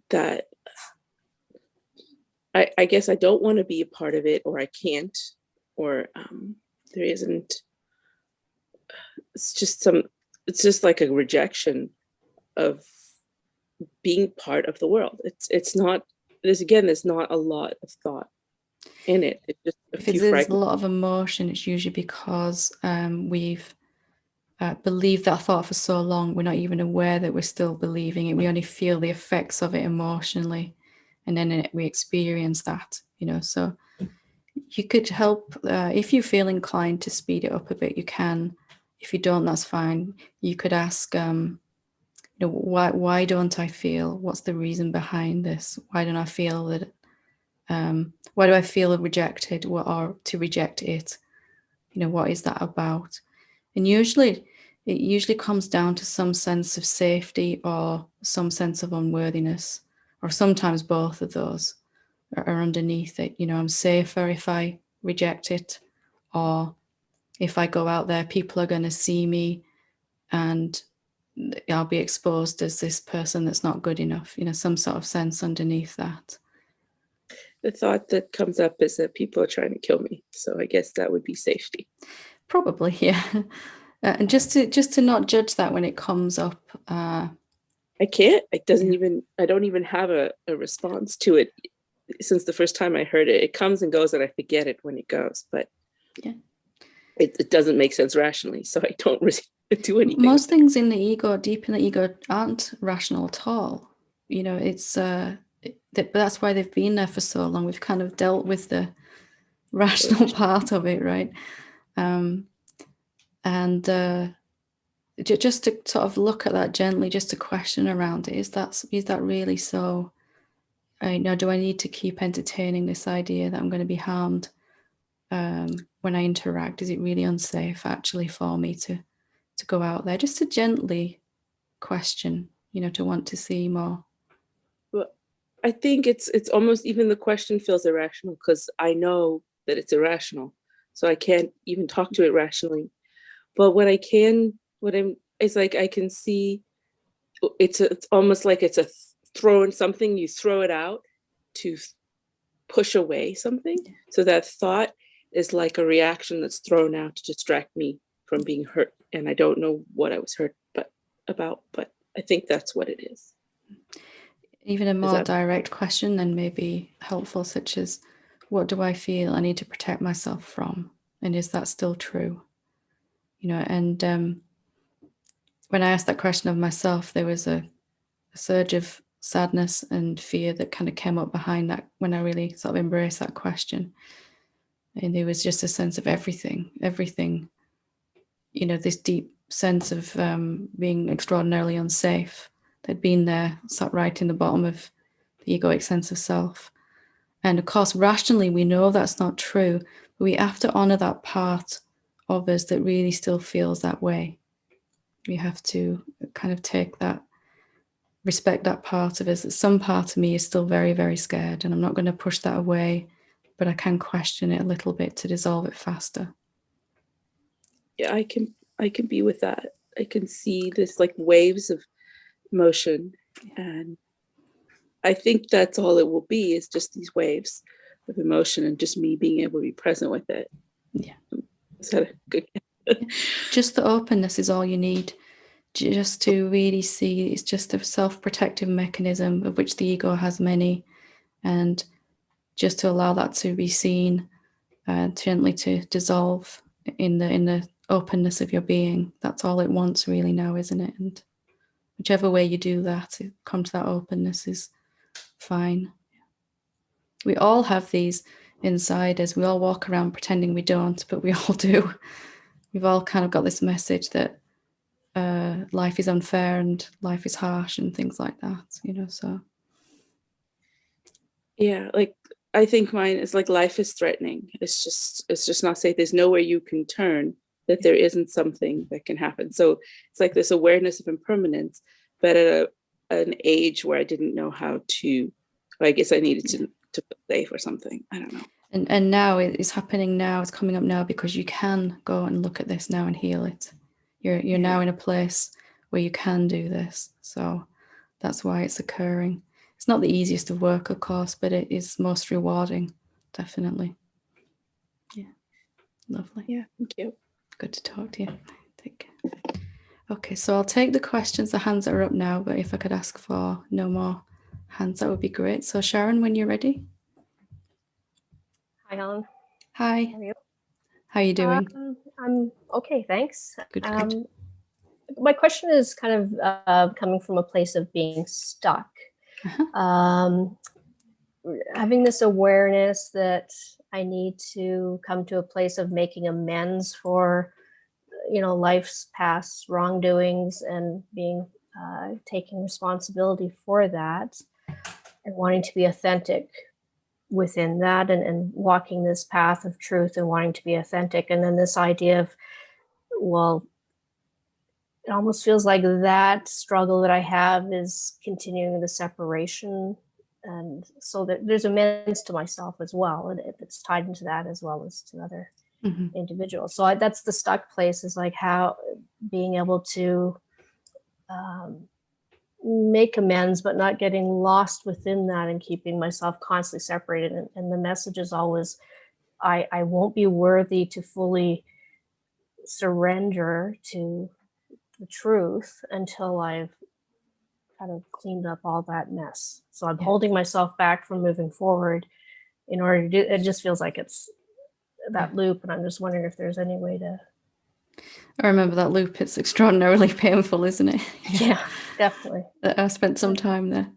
[SPEAKER 3] that I guess I don't want to be a part of it, or I can't, or there isn't. It's just like a rejection of being part of the world. It's not, there's not a lot of thought in it. It's just a few
[SPEAKER 1] There's
[SPEAKER 3] fragments.
[SPEAKER 1] a lot of emotion, it's usually because we've believed that thought for so long, we're not even aware that we're still believing it. We only feel the effects of it emotionally, and then we experience that, you know. So you could help, if you feel inclined to speed it up a bit, you can. If you don't, that's fine. You could ask, you know, why don't I feel? What's the reason behind this? Why don't I feel that? Why do I feel rejected, or to reject it? You know, what is that about? And it usually comes down to some sense of safety or some sense of unworthiness, or sometimes both of those are underneath it. You know, I'm safer if I reject it, or if I go out there, people are going to see me and I'll be exposed as this person that's not good enough, you know, some sort of sense underneath that.
[SPEAKER 3] The thought that comes up is that people are trying to kill me. So I guess that would be safety.
[SPEAKER 1] Probably, yeah. And just to not judge that when it comes up.
[SPEAKER 3] I can't. It doesn't even. I don't even have a response to it since the first time I heard it. It comes and goes, and I forget it when it goes. But
[SPEAKER 1] yeah,
[SPEAKER 3] it doesn't make sense rationally, so I don't really do anything.
[SPEAKER 1] Most things in the ego, deep in the ego, aren't rational at all. You know, it's that's why they've been there for so long. We've kind of dealt with the rational part of it, right? And just to sort of look at that gently, just to question around it, is that really so? Now, do I need to keep entertaining this idea that I'm going to be harmed when I interact? Is it really unsafe actually for me to go out there? Just to gently question, you know, to want to see more.
[SPEAKER 3] Well, I think it's almost, even the question feels irrational because I know that it's irrational, so I can't even talk to it rationally. But what it's like I can see it's almost like it's throwing something, you throw it out to push away something. So that thought is like a reaction that's thrown out to distract me from being hurt. And I don't know what I was hurt about, but I think that's what it is.
[SPEAKER 1] Even a more direct question then may be helpful, such as, what do I feel I need to protect myself from? And is that still true? You know, and when I asked that question of myself, there was a surge of sadness and fear that kind of came up behind that when I really sort of embraced that question. And there was just a sense of everything, you know, this deep sense of being extraordinarily unsafe that'd been there, sat right in the bottom of the egoic sense of self. And of course, rationally, we know that's not true, but we have to honor that part of us that really still feels that way. We have to kind of take that, respect that part of us. Some part of me is still very, very scared, and I'm not going to push that away, but I can question it a little bit to dissolve it faster.
[SPEAKER 3] Yeah, I can be with that. I can see this like waves of motion, and I think that's all it will be, is just these waves of emotion and just me being able to be present with it.
[SPEAKER 1] Yeah.
[SPEAKER 3] Is that a good?
[SPEAKER 1] Just the openness is all you need, just to really see it's just a self-protective mechanism of which the ego has many, and just to allow that to be seen, gently to dissolve in the openness of your being. That's all it wants really now, isn't it? And whichever way you do that, come to that openness is fine. We all have these inside us. We all walk around pretending we don't, but we all do. We've all kind of got this message that life is unfair and life is harsh and things like that, you know, so.
[SPEAKER 3] Yeah, like I think mine is like, life is threatening. It's just not safe. There's nowhere you can turn that there isn't something that can happen. So it's like this awareness of impermanence, but at an age where I didn't know how to, I guess I needed to feel safe or something. I don't know.
[SPEAKER 1] And now it's happening now, it's coming up now because you can go and look at this now and heal it. You're now in a place where you can do this. So that's why it's occurring. It's not the easiest of work, of course, but it is most rewarding, definitely. Yeah, lovely.
[SPEAKER 3] Yeah, thank you.
[SPEAKER 1] Good to talk to you. Take care. Okay, so I'll take the questions, the hands that are up now, but if I could ask for no more hands, that would be great. So Sharon, when you're ready.
[SPEAKER 4] Hi, Helen.
[SPEAKER 1] Hi.
[SPEAKER 4] How are you?
[SPEAKER 1] How are you doing?
[SPEAKER 4] I'm okay, thanks.
[SPEAKER 1] Good, good.
[SPEAKER 4] My question is kind of coming from a place of being stuck. Having this awareness that I need to come to a place of making amends for, you know, life's past wrongdoings and being taking responsibility for that, and wanting to be authentic within that, and walking this path of truth and wanting to be authentic. And then this idea of, well, it almost feels like that struggle that I have is continuing the separation and so there's amends to myself as well, and it's tied into that as well as to other individuals. So that's the stuck place, is like how being able to make amends, but not getting lost within that and keeping myself constantly separated. And the message is always, I won't be worthy to fully surrender to the truth until I've kind of cleaned up all that mess. So I'm holding myself back from moving forward in order to do it. Just feels like it's that loop, and I'm just wondering if there's any way to.
[SPEAKER 1] I remember that loop. It's extraordinarily painful, isn't it?
[SPEAKER 4] Yeah, definitely.
[SPEAKER 1] I spent some time there.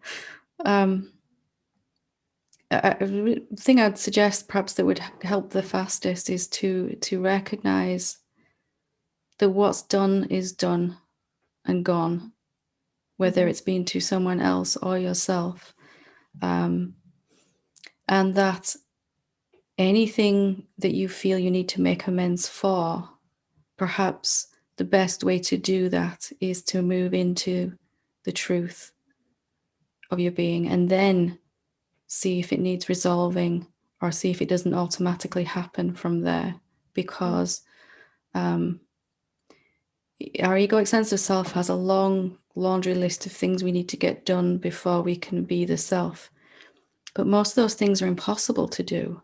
[SPEAKER 1] The thing I'd suggest perhaps that would help the fastest is to recognize that what's done is done and gone, whether it's been to someone else or yourself, and that anything that you feel you need to make amends for, perhaps the best way to do that is to move into the truth of your being and then see if it needs resolving, or see if it doesn't automatically happen from there, because our egoic sense of self has a long laundry list of things we need to get done before we can be the self. But most of those things are impossible to do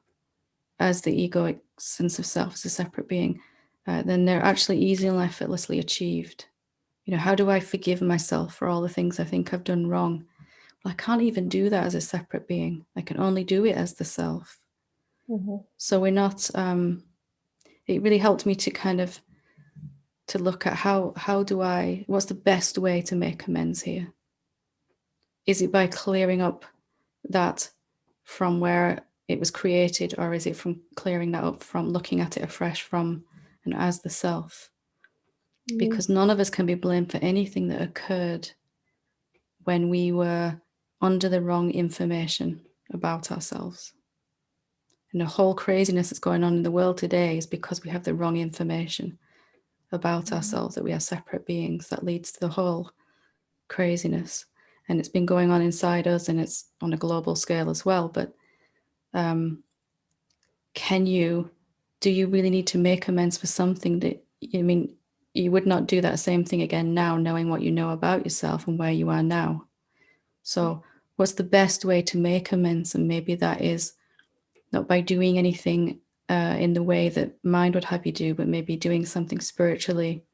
[SPEAKER 1] as the egoic sense of self, as a separate being. Then they're actually easily and effortlessly achieved. You know, how do I forgive myself for all the things I think I've done wrong? Well, I can't even do that as a separate being. I can only do it as the self. So we're not, it really helped me to kind of, to look at what's the best way to make amends here? Is it by clearing up that from where it was created, or is it from clearing that up from looking at it afresh from and as the self? Because none of us can be blamed for anything that occurred when we were under the wrong information about ourselves. And the whole craziness that's going on in the world today is because we have the wrong information about ourselves, that we are separate beings. That leads to the whole craziness. And it's been going on inside us, and it's on a global scale as well. But do you really need to make amends for something that, I mean, you would not do that same thing again now, knowing what you know about yourself and where you are now. So what's the best way to make amends? And maybe that is not by doing anything in the way that mind would have you do, but maybe doing something spiritually.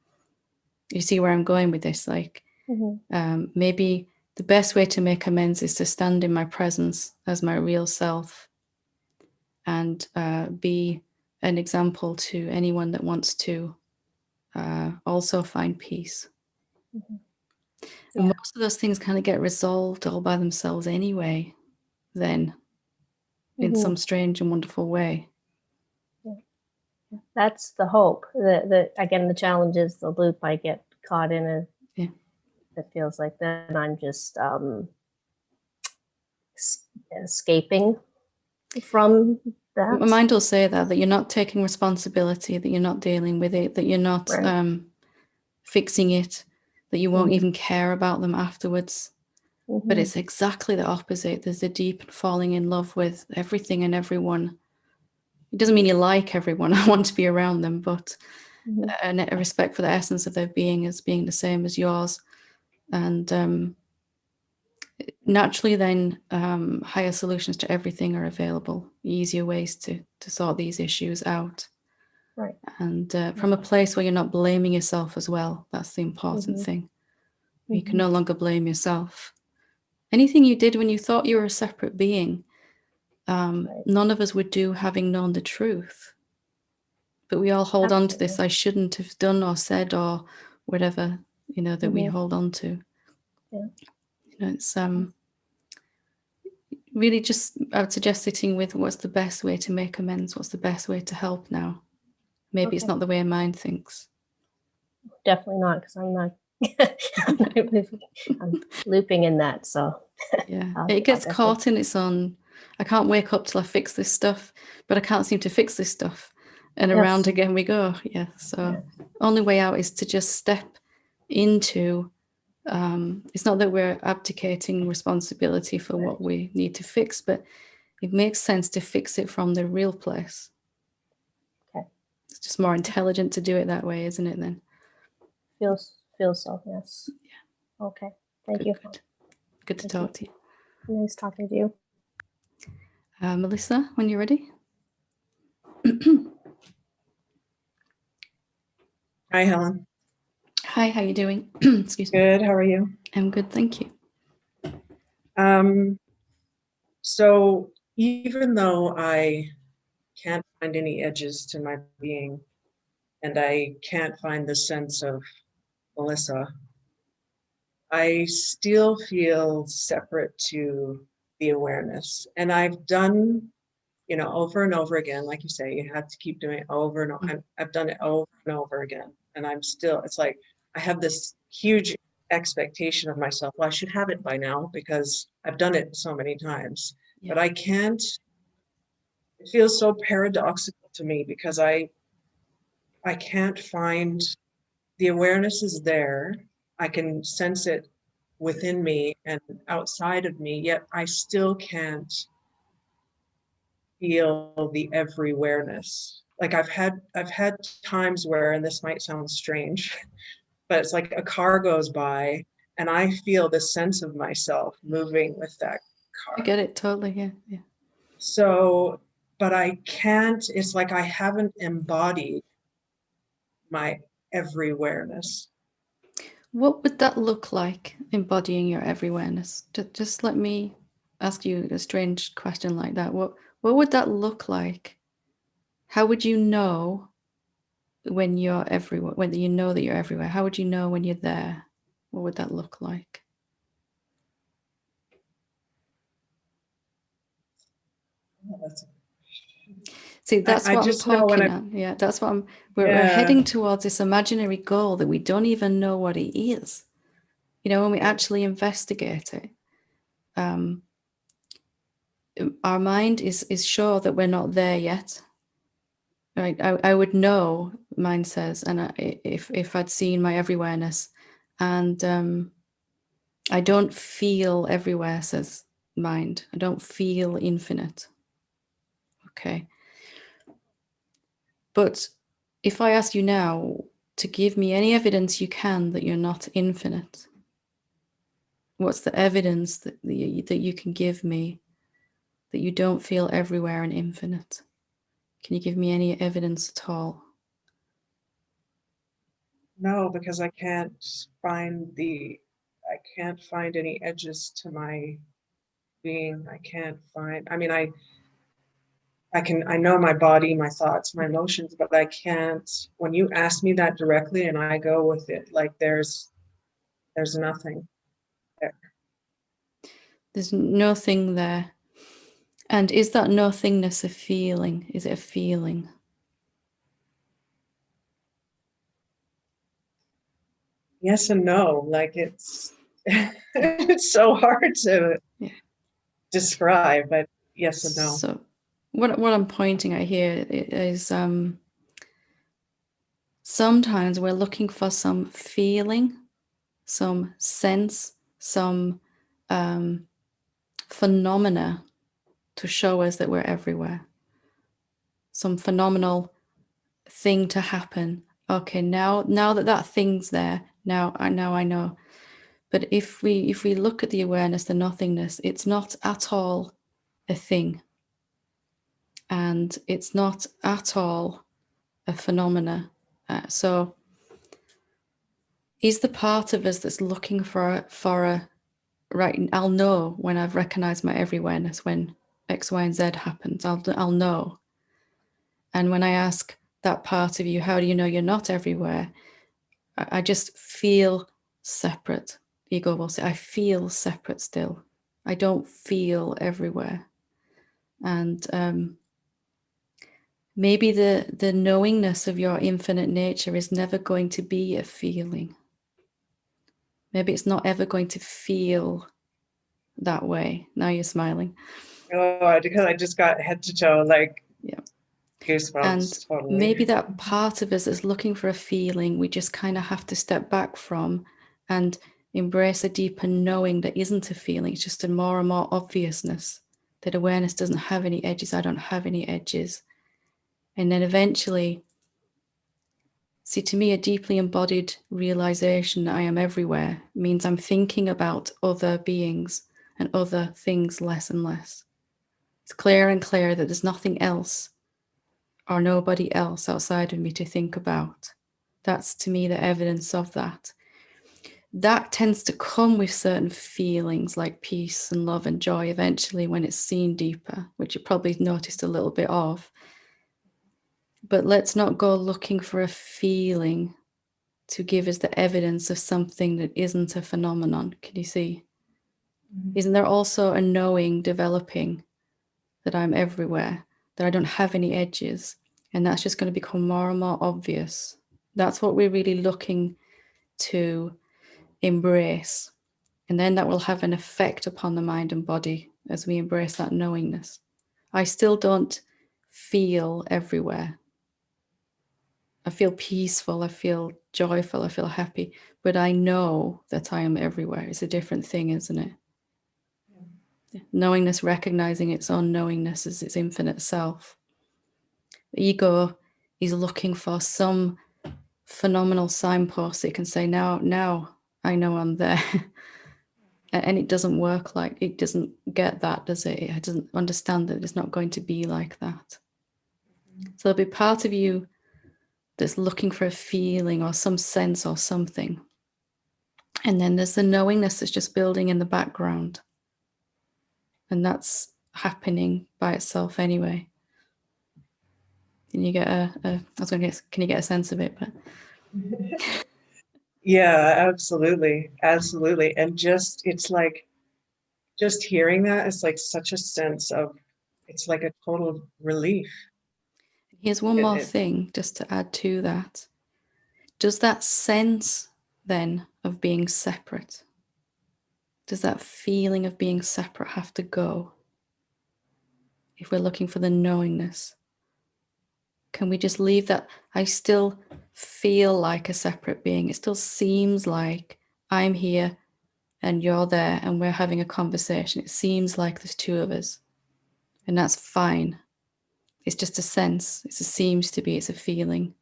[SPEAKER 1] You see where I'm going with this? Like, maybe the best way to make amends is to stand in my presence as my real self and be an example to anyone that wants to also find peace. And most of those things kind of get resolved all by themselves anyway, then, in some strange and wonderful way.
[SPEAKER 4] That's the hope. Again, the challenge is the loop I get caught in. It feels like then I'm just escaping from that.
[SPEAKER 1] My mind will say that you're not taking responsibility, that you're not dealing with it, that you're not fixing it, that you won't even care about them afterwards. But it's exactly the opposite. There's a deep falling in love with everything and everyone. It doesn't mean you like everyone. I want to be around them, but a respect for the essence of their being as being the same as yours. And naturally then higher solutions to everything are available, easier ways to sort these issues out.
[SPEAKER 4] Right.
[SPEAKER 1] And from a place where you're not blaming yourself as well. That's the important thing. You can no longer blame yourself. Anything you did when you thought you were a separate being, none of us would do having known the truth. But we all hold on to this, I shouldn't have done or said or whatever, that we hold on to.
[SPEAKER 4] Yeah.
[SPEAKER 1] It's really just, I would suggest sitting with what's the best way to make amends, what's the best way to help now. Maybe it's not the way a mind thinks.
[SPEAKER 4] Definitely not, because I'm not I'm looping in that. So
[SPEAKER 1] yeah, it gets caught in its own, I can't wake up till I fix this stuff, but I can't seem to fix this stuff. And around again we go. Yeah. So only way out is to just step into It's not that we're abdicating responsibility for what we need to fix, but it makes sense to fix it from the real place.
[SPEAKER 4] Okay.
[SPEAKER 1] It's just more intelligent to do it that way, isn't it, then?
[SPEAKER 4] Feels so, yes. Yeah. Okay. Thank you.
[SPEAKER 1] Good to talk to you.
[SPEAKER 4] Nice talking to you.
[SPEAKER 1] Melissa, when you're ready.
[SPEAKER 5] Hi, Helen.
[SPEAKER 1] Hi, how you doing? Excuse me.
[SPEAKER 5] Good. How are you?
[SPEAKER 1] I'm good, thank you.
[SPEAKER 5] So even though I can't find any edges to my being, and I can't find the sense of Melissa, I still feel separate to the awareness. And I've done, over and over again, like you say, you have to keep doing it over and over. I've done it over and over again. And I'm still, it's like, I have this huge expectation of myself. Well, I should have it by now because I've done it so many times, but I can't. It feels so paradoxical to me because I can't find, the awareness is there. I can sense it within me and outside of me, yet I still can't feel the every-awareness. Like I've had times where, and this might sound strange, but it's like a car goes by and I feel the sense of myself moving with that car.
[SPEAKER 1] I get it totally, yeah.
[SPEAKER 5] So, but I can't, it's like I haven't embodied my every-awareness.
[SPEAKER 1] What would that look like, embodying your every-awareness? Just let me ask you a strange question like that. What would that look like? How would you know when you're everywhere, when you know that you're everywhere? How would you know when you're there? What would that look like? See, that's what I'm poking at. Yeah, that's what we're heading towards, this imaginary goal that we don't even know what it is. When we actually investigate it, our mind is sure that we're not there yet. Right? I would know, mind says, and if I'd seen my every-awareness, and I don't feel everywhere, says mind. I don't feel infinite. Okay. But if I ask you now to give me any evidence you can that you're not infinite, what's the evidence that you can give me that you don't feel everywhere and infinite? Can you give me any evidence at all?
[SPEAKER 5] No, because I can't find any edges to my being. I can't find, I mean, I know my body, my thoughts, my emotions, but I can't, when you ask me that directly and I go with it, like there's nothing there.
[SPEAKER 1] There's nothing there. And is that nothingness a feeling? Is it a feeling?
[SPEAKER 5] Yes and no, like it's it's so hard to describe, but yes and no.
[SPEAKER 1] So what I'm pointing at here is sometimes we're looking for some feeling, some sense, some phenomena to show us that we're everywhere. Some phenomenal thing to happen. Okay, now that thing's there, now I know. But if we look at the awareness, the nothingness, it's not at all a thing. And it's not at all a phenomena. So is the part of us that's looking for a right, I'll know when I've recognized my every-awareness, when X, Y, and Z happens, I'll know. And when I ask that part of you, how do you know you're not everywhere? I just feel separate. Ego will say, I feel separate still. I don't feel everywhere. And maybe the knowingness of your infinite nature is never going to be a feeling. Maybe it's not ever going to feel that way. Now you're smiling.
[SPEAKER 5] Oh, because I just got head to toe, like,
[SPEAKER 1] yeah,
[SPEAKER 5] goosebumps.
[SPEAKER 1] And
[SPEAKER 5] totally.
[SPEAKER 1] Maybe that part of us that's looking for a feeling, we just kind of have to step back from and embrace a deeper knowing that isn't a feeling. It's just a more and more obviousness that awareness doesn't have any edges. I don't have any edges. And then eventually, see, to me, a deeply embodied realization that I am everywhere means I'm thinking about other beings and other things less and less. It's clearer and clearer that there's nothing else or nobody else outside of me to think about. That's, to me, the evidence of that. That tends to come with certain feelings like peace and love and joy eventually when it's seen deeper, which you probably noticed a little bit of. But let's not go looking for a feeling to give us the evidence of something that isn't a phenomenon. Can you see? Isn't there also a knowing developing that I'm everywhere, that I don't have any edges? And that's just going to become more and more obvious. That's what we're really looking to embrace. And then that will have an effect upon the mind and body as we embrace that knowingness. I still don't feel everywhere. I feel peaceful, I feel joyful, I feel happy, but I know that I am everywhere. It's a different thing, isn't it? Yeah. Knowingness, recognizing its own knowingness as its infinite self. The ego is looking for some phenomenal signpost that can say, now I know I'm there. And it doesn't work like, it doesn't get that, does it? It doesn't understand that it's not going to be like that. So there'll be part of you that's looking for a feeling or some sense or something. And then there's the knowingness that's just building in the background. And that's happening by itself anyway. And you get I was going to guess, can you get a sense of it? But
[SPEAKER 5] Yeah, absolutely. Absolutely. And just, it's like, just hearing that is like such a sense of, it's like a total relief.
[SPEAKER 1] here's one more
[SPEAKER 5] It-
[SPEAKER 1] thing just to add to that. Does that sense then of being separate, does that feeling of being separate have to go? If we're looking for the knowingness, can we just leave that? I still feel like a separate being. It still seems like I'm here and you're there and we're having a conversation. It seems like there's two of us, and that's fine. It's just a sense. It's a seems to be, it's a feeling.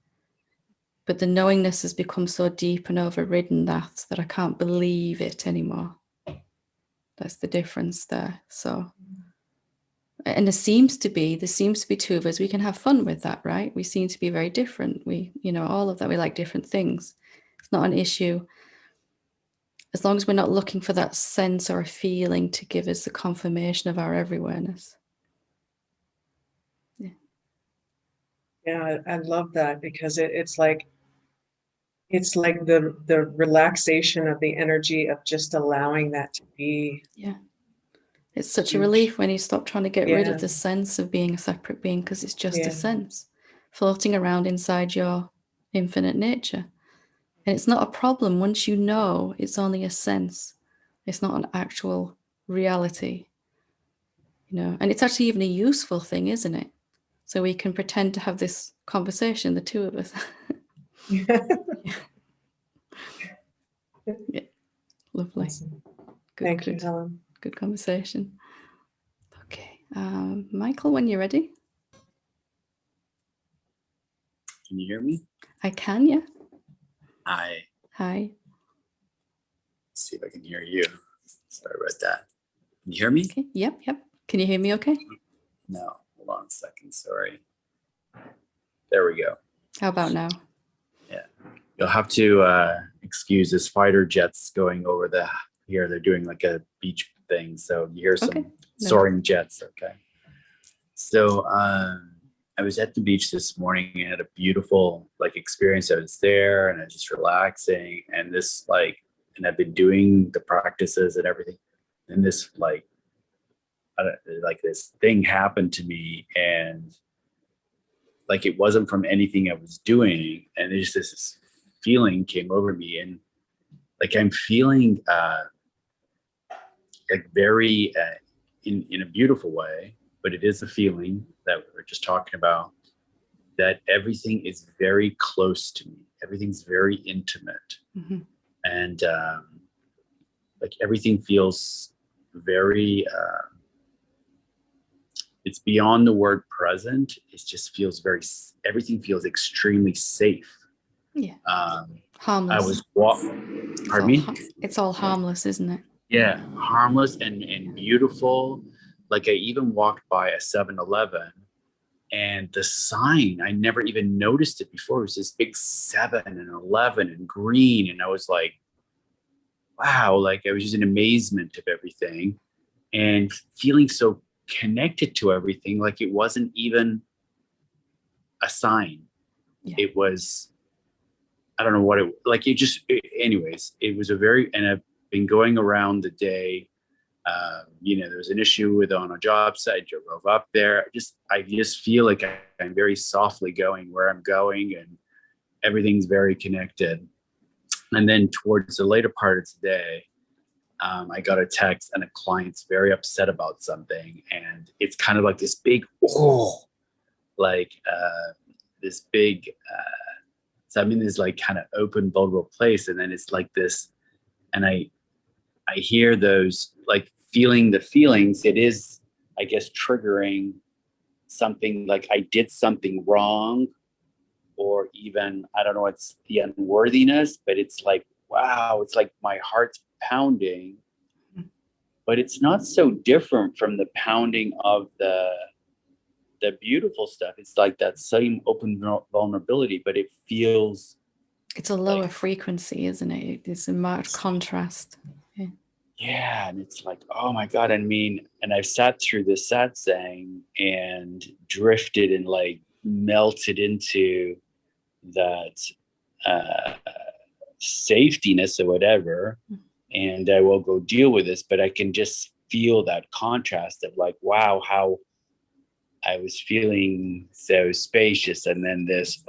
[SPEAKER 1] But the knowingness has become so deep and overridden that I can't believe it anymore. That's the difference there. So, and there seems to be two of us. We can have fun with that, right? We seem to be very different. We, all of that, we like different things. It's not an issue. As long as we're not looking for that sense or a feeling to give us the confirmation of our everywhereness.
[SPEAKER 5] Yeah, I love that because it's like the relaxation of the energy of just allowing that to be.
[SPEAKER 1] Yeah. It's such a
[SPEAKER 5] Huge.
[SPEAKER 1] relief when you stop trying to get rid
[SPEAKER 5] Yeah.
[SPEAKER 1] of the sense of being a separate being, because it's just
[SPEAKER 5] Yeah.
[SPEAKER 1] a sense floating around inside your infinite nature. And it's not a problem once you know it's only a sense. It's not an actual reality. And it's actually even a useful thing, isn't it? So we can pretend to have this conversation, the two of us. Yeah. Lovely.
[SPEAKER 5] Awesome.
[SPEAKER 1] Good,
[SPEAKER 5] Thank you,
[SPEAKER 1] good,
[SPEAKER 5] Helen.
[SPEAKER 1] good conversation. Okay. Michael, when you're ready.
[SPEAKER 6] Can you hear me?
[SPEAKER 1] I can, yeah.
[SPEAKER 6] Hi.
[SPEAKER 1] Hi.
[SPEAKER 6] Let's see if I can hear you. Sorry about that. Can you hear me?
[SPEAKER 1] Okay. Yep. Can you hear me okay?
[SPEAKER 6] No. Hold on a second. Sorry. There we go.
[SPEAKER 1] How about now?
[SPEAKER 6] Yeah. You'll have to excuse this fighter jets going over here. They're doing like a beach thing. So you hear some
[SPEAKER 1] Okay. No.
[SPEAKER 6] soaring jets. Okay. So I was at the beach this morning and had a beautiful experience. I was there and I was just relaxing, and and I've been doing the practices and everything. And this this thing happened to me, and it wasn't from anything I was doing, and there's this feeling came over me, and I'm feeling very in a beautiful way, but it is a feeling that we were just talking about, that everything is very close to me. Everything's very intimate.
[SPEAKER 1] Mm-hmm.
[SPEAKER 6] And like everything feels very, it's beyond the word present. It just feels everything feels extremely safe.
[SPEAKER 1] Yeah.
[SPEAKER 6] I
[SPEAKER 1] Harmless.
[SPEAKER 6] was pardon me?
[SPEAKER 1] It's all harmless, isn't it?
[SPEAKER 6] Yeah, harmless and beautiful. Like I even walked by a 7-Eleven, and the sign, I never even noticed it before. It was this big 7 and 11 and green. And I was like, wow, like I was just in amazement of everything and feeling so connected to everything. Like it wasn't even a sign.
[SPEAKER 1] Yeah.
[SPEAKER 6] It was, I don't know what like it just, anyways, it was and I've been going around the day. There was an issue on a job site. I drove up there. I just feel like I'm very softly going where I'm going, and everything's very connected. And then towards the later part of today, I got a text, and a client's very upset about something, and it's kind of like this big this big. So I'm in this like kind of open, vulnerable place, and then it's like this, and I hear those, like, feeling the feelings. It is, I guess, triggering something, like I did something wrong, or even, I don't know, it's the unworthiness, but it's like, wow, it's like my heart's pounding, but it's not so different from the pounding of the beautiful stuff. It's like that same open vulnerability, but it feels,
[SPEAKER 1] it's a lower frequency, isn't it? It's a marked contrast.
[SPEAKER 6] Yeah, and it's like, oh my God. I mean, and I've sat through this satsang and drifted and like melted into that safetiness or whatever. And I will go deal with this, but I can just feel that contrast of like, wow, how I was feeling so spacious. And then this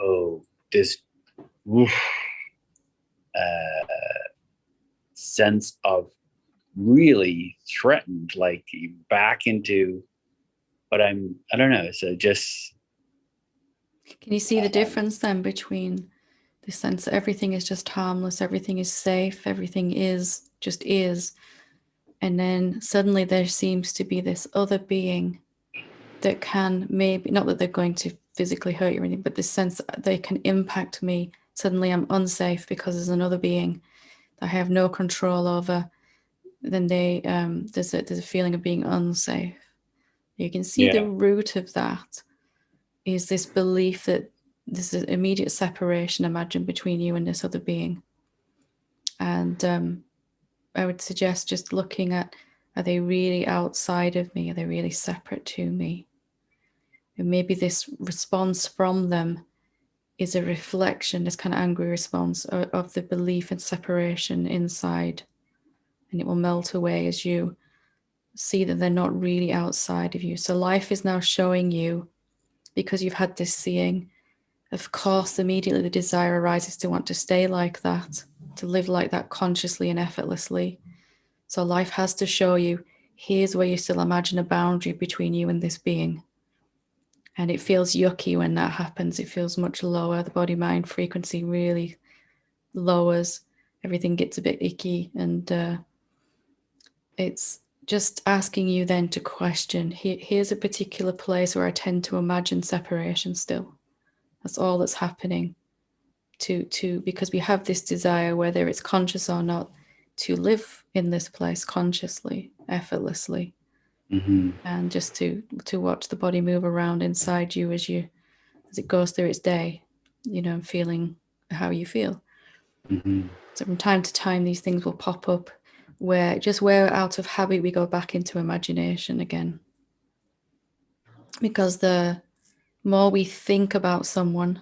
[SPEAKER 6] sense of really threatened, like back into, but I don't know. So just.
[SPEAKER 1] Can you see the difference then between the sense that everything is just harmless, everything is safe, everything is just is, and then suddenly there seems to be this other being that can, maybe, not that they're going to physically hurt you or anything, but this sense that they can impact me. Suddenly I'm unsafe because there's another being that I have no control over. Then there's a feeling of being unsafe. You can see the root of that is this belief that there's an immediate separation, imagine, between you and this other being. And I would suggest just looking at, are they really outside of me? Are they really separate to me? And maybe this response from them is a reflection, this kind of angry response of the belief in separation inside. And it will melt away as you see that they're not really outside of you. So life is now showing you, because you've had this seeing, of course, immediately the desire arises to want to stay like that, to live like that consciously and effortlessly. So life has to show you, here's where you still imagine a boundary between you and this being. And it feels yucky when that happens. It feels much lower. The body-mind frequency really lowers. Everything gets a bit icky. And it's just asking you then to question, here's a particular place where I tend to imagine separation still. That's all that's happening. Because we have this desire, whether it's conscious or not, to live in this place consciously, effortlessly.
[SPEAKER 6] Mm-hmm.
[SPEAKER 1] And just to watch the body move around inside you as it goes through its day, and feeling how you feel.
[SPEAKER 6] Mm-hmm.
[SPEAKER 1] So from time to time, these things will pop up where out of habit, we go back into imagination again. Because the more we think about someone,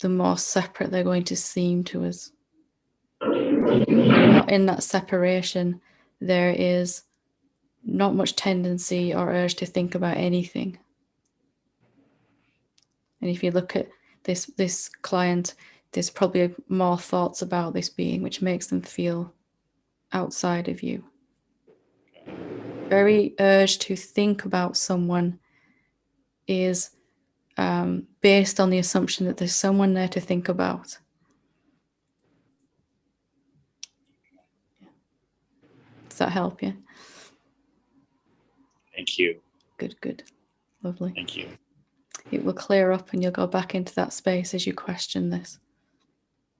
[SPEAKER 1] the more separate they're going to seem to us. Not in that separation, there is not much tendency or urge to think about anything. And if you look at this client, there's probably more thoughts about this being, which makes them feel outside of you. Very urge to think about someone is based on the assumption that there's someone there to think about. Does that help you?
[SPEAKER 6] Thank you.
[SPEAKER 1] Good. Lovely.
[SPEAKER 6] Thank you.
[SPEAKER 1] It will clear up and you'll go back into that space as you question this.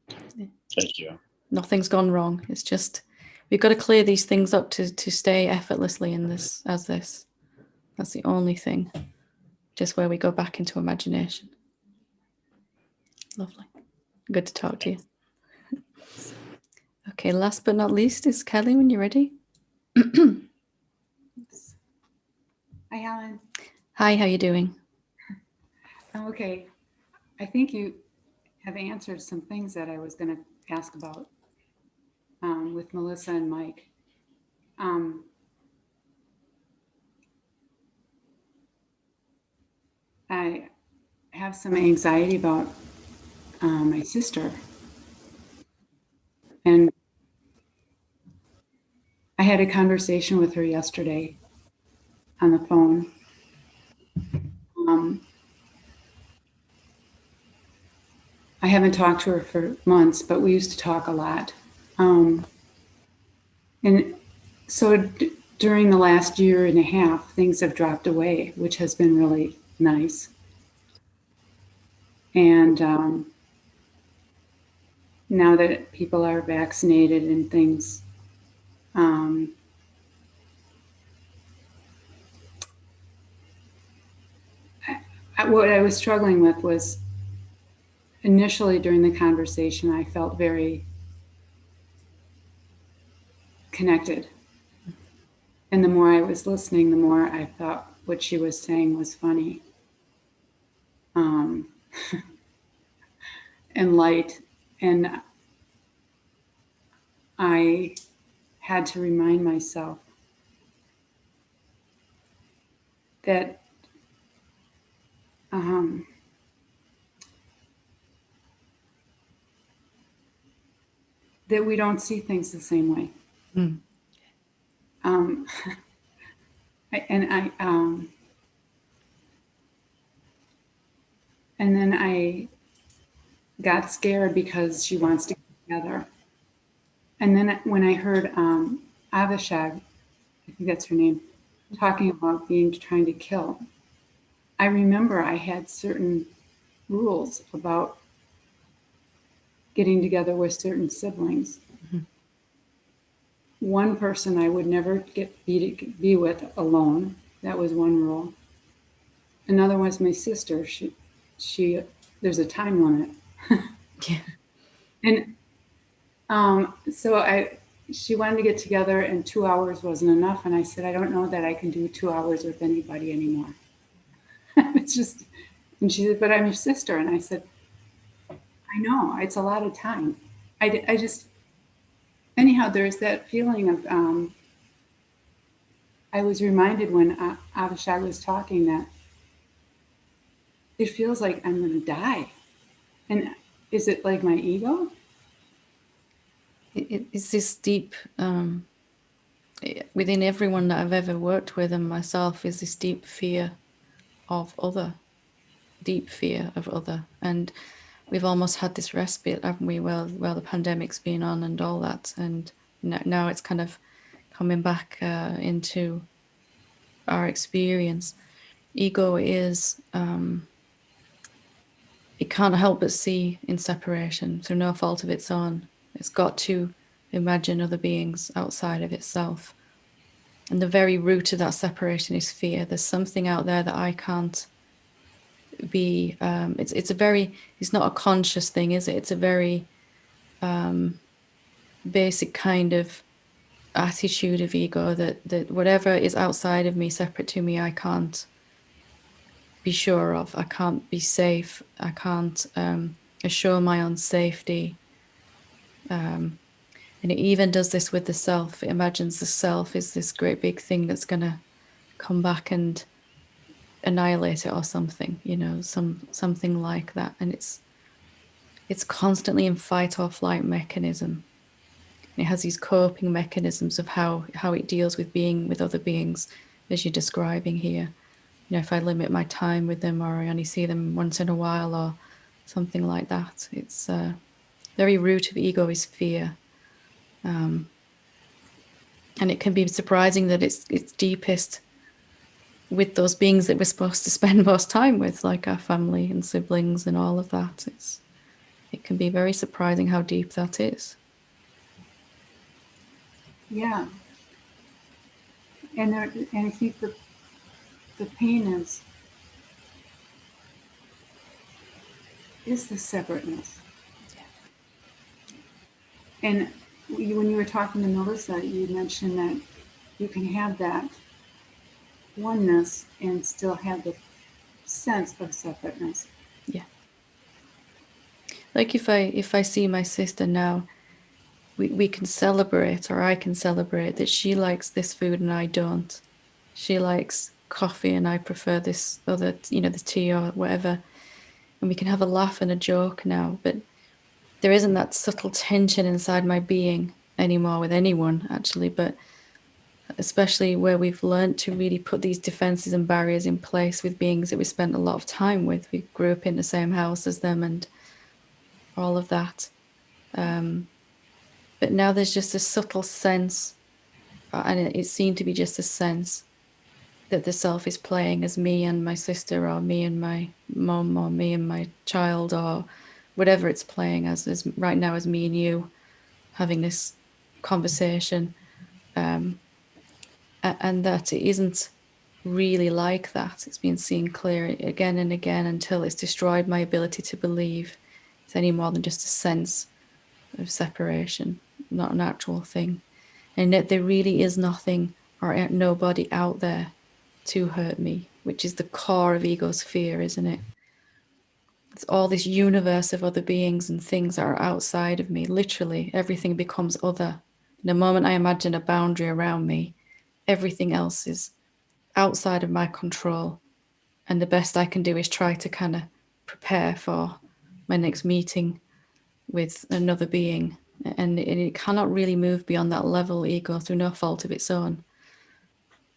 [SPEAKER 6] Thank you.
[SPEAKER 1] Nothing's gone wrong. It's just we've got to clear these things up to stay effortlessly in this as this. That's the only thing. Just where we go back into imagination. Lovely. Good to talk to you. Okay, last but not least is Kelly when you're ready.
[SPEAKER 7] Hi, Helen.
[SPEAKER 1] Hi, how you doing?
[SPEAKER 7] Okay, I think you have answered some things that I was going to ask about with Melissa and Mike. I have some anxiety about my sister, and I had a conversation with her yesterday on the phone. I haven't talked to her for months, but we used to talk a lot. And so during the last year and a half, things have dropped away, which has been really nice. And now that people are vaccinated and things, what I was struggling with was initially during the conversation, I felt very connected. And the more I was listening, the more I thought what she was saying was funny and light. And I had to remind myself that that we don't see things the same way.
[SPEAKER 1] Mm.
[SPEAKER 7] And then I got scared because she wants to get together. And then when I heard Avishag, I think that's her name, talking about trying to kill, I remember I had certain rules about getting together with certain siblings. Mm-hmm. One person I would never be with alone. That was one rule. Another was my sister. She there's a time limit.
[SPEAKER 1] Yeah.
[SPEAKER 7] And so she wanted to get together and 2 hours wasn't enough. And I said, I don't know that I can do 2 hours with anybody anymore. It's just, and she said, but I'm your sister. And I said, I know, it's a lot of time. I just, anyhow, there's that feeling of, I was reminded when Avishag was talking that it feels like I'm going to die. And is it like my ego?
[SPEAKER 1] It's this deep, within everyone that I've ever worked with and myself is this deep fear of other. And we've almost had this respite, haven't we? Well, the pandemic's been on and all that. And now it's kind of coming back into our experience. Ego is, it can't help but see in separation through no fault of its own. It's got to imagine other beings outside of itself. And the very root of that separation is fear. There's something out there that I can't be. It's not a conscious thing, is it? It's a very basic kind of attitude of ego that whatever is outside of me, separate to me, I can't be sure of. I can't be safe. I can't assure my own safety. And it even does this with the self. It imagines the self is this great big thing that's going to come back and annihilate it or something, something like that. And it's constantly in fight or flight mechanism. And it has these coping mechanisms of how it deals with being with other beings, as you're describing here. If I limit my time with them, or I only see them once in a while, or something like that. It's very root of ego is fear. And it can be surprising that it's deepest with those beings that we're supposed to spend most time with, like our family and siblings and all of that. It can be very surprising how deep that is.
[SPEAKER 7] Yeah. And I think the pain is the separateness. And when you were talking to Melissa, you mentioned that you can have that oneness and still have the sense of separateness.
[SPEAKER 1] Yeah. Like if I see my sister now, we can celebrate, or I can celebrate that she likes this food and I don't. She likes coffee and I prefer this other, the tea or whatever. And we can have a laugh and a joke now. But there isn't that subtle tension inside my being anymore with anyone, actually. But especially where we've learned to really put these defenses and barriers in place with beings that we spent a lot of time with. We grew up in the same house as them and all of that. But now there's just a subtle sense, and it seemed to be just a sense, that the self is playing as me and my sister, or me and my mom, or me and my child, or whatever it's playing as right now as me and you having this conversation. And that it isn't really like that. It's been seen clear again and again until it's destroyed my ability to believe it's any more than just a sense of separation, not an actual thing. And that there really is nothing or nobody out there to hurt me, which is the core of ego's fear, isn't it? It's all this universe of other beings and things that are outside of me. Literally, everything becomes other. The moment I imagine a boundary around me, everything else is outside of my control. And the best I can do is try to kind of prepare for my next meeting with another being. And it cannot really move beyond that level, ego, through no fault of its own.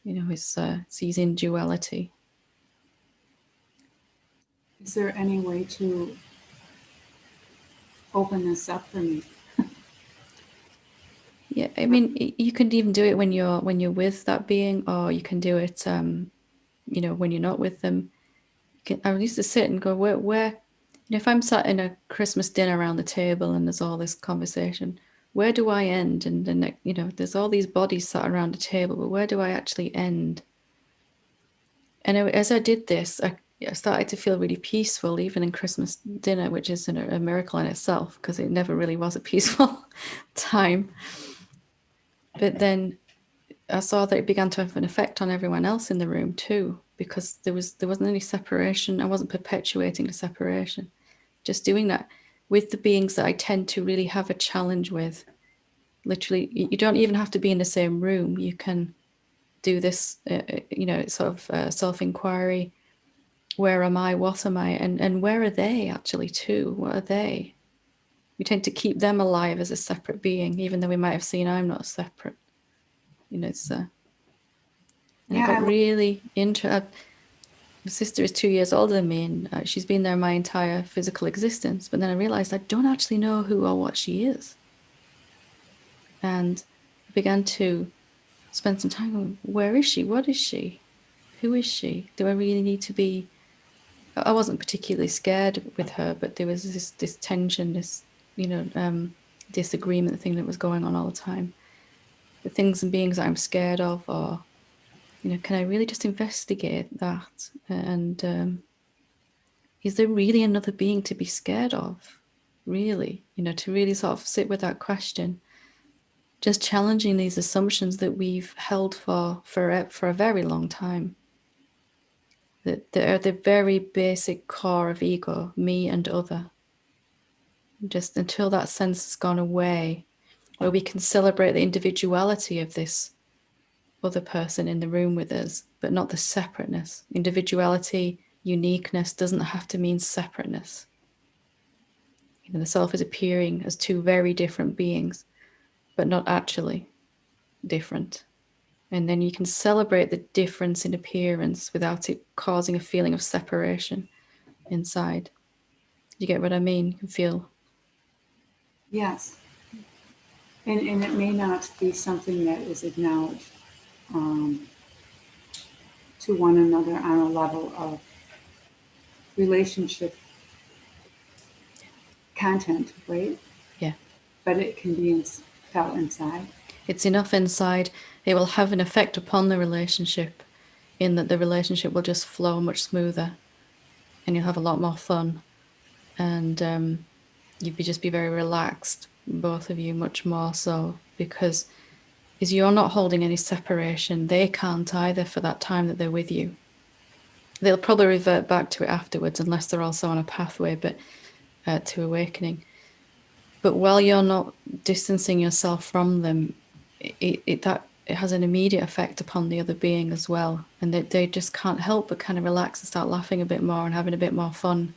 [SPEAKER 1] It's in duality.
[SPEAKER 7] Is there any way to open this up for me?
[SPEAKER 1] Yeah, I mean, you can even do it when you're with that being, or you can do it, when you're not with them. I used to sit and go, where, if I'm sat in a Christmas dinner around the table and there's all this conversation, where do I end? And then, there's all these bodies sat around the table, but where do I actually end? And as I did this, I started to feel really peaceful, even in Christmas dinner, which is a miracle in itself, because it never really was a peaceful time. But then I saw that it began to have an effect on everyone else in the room too, because there wasn't any separation. I wasn't perpetuating the separation. Just doing that with the beings that I tend to really have a challenge with. Literally, you don't even have to be in the same room. You can do this, sort of self-inquiry. Where am I? What am I? And where are they actually too? What are they? We tend to keep them alive as a separate being, even though we might have seen I'm not separate. It's and I got really into. My sister is 2 years older than me, and she's been there my entire physical existence. But then I realized I don't actually know who or what she is, and I began to spend some time going, where is she? What is she? Who is she? Do I really need to be? I wasn't particularly scared with her, but there was this tension, this disagreement thing that was going on all the time. The things and beings that I'm scared of, or can I really just investigate that? And is there really another being to be scared of? Really, to really sort of sit with that question, just challenging these assumptions that we've held for a very long time. That they are the very basic core of ego, me and other. Just until that sense has gone away, where we can celebrate the individuality of this other person in the room with us, but not the separateness. Individuality, uniqueness doesn't have to mean separateness. The self is appearing as two very different beings, but not actually different. And then you can celebrate the difference in appearance without it causing a feeling of separation inside. You get what I mean? You can feel.
[SPEAKER 7] Yes. And it may not be something that is acknowledged to one another on a level of relationship content, right?
[SPEAKER 1] Yeah.
[SPEAKER 7] But it can be felt inside.
[SPEAKER 1] It's enough inside. It will have an effect upon the relationship, in that the relationship will just flow much smoother, and you'll have a lot more fun, and you'd just be very relaxed, both of you, much more so, because you're not holding any separation. They can't either for that time that they're with you. They'll probably revert back to it afterwards, unless they're also on a pathway to awakening. But while you're not distancing yourself from them, it has an immediate effect upon the other being as well, and they just can't help but kind of relax and start laughing a bit more and having a bit more fun.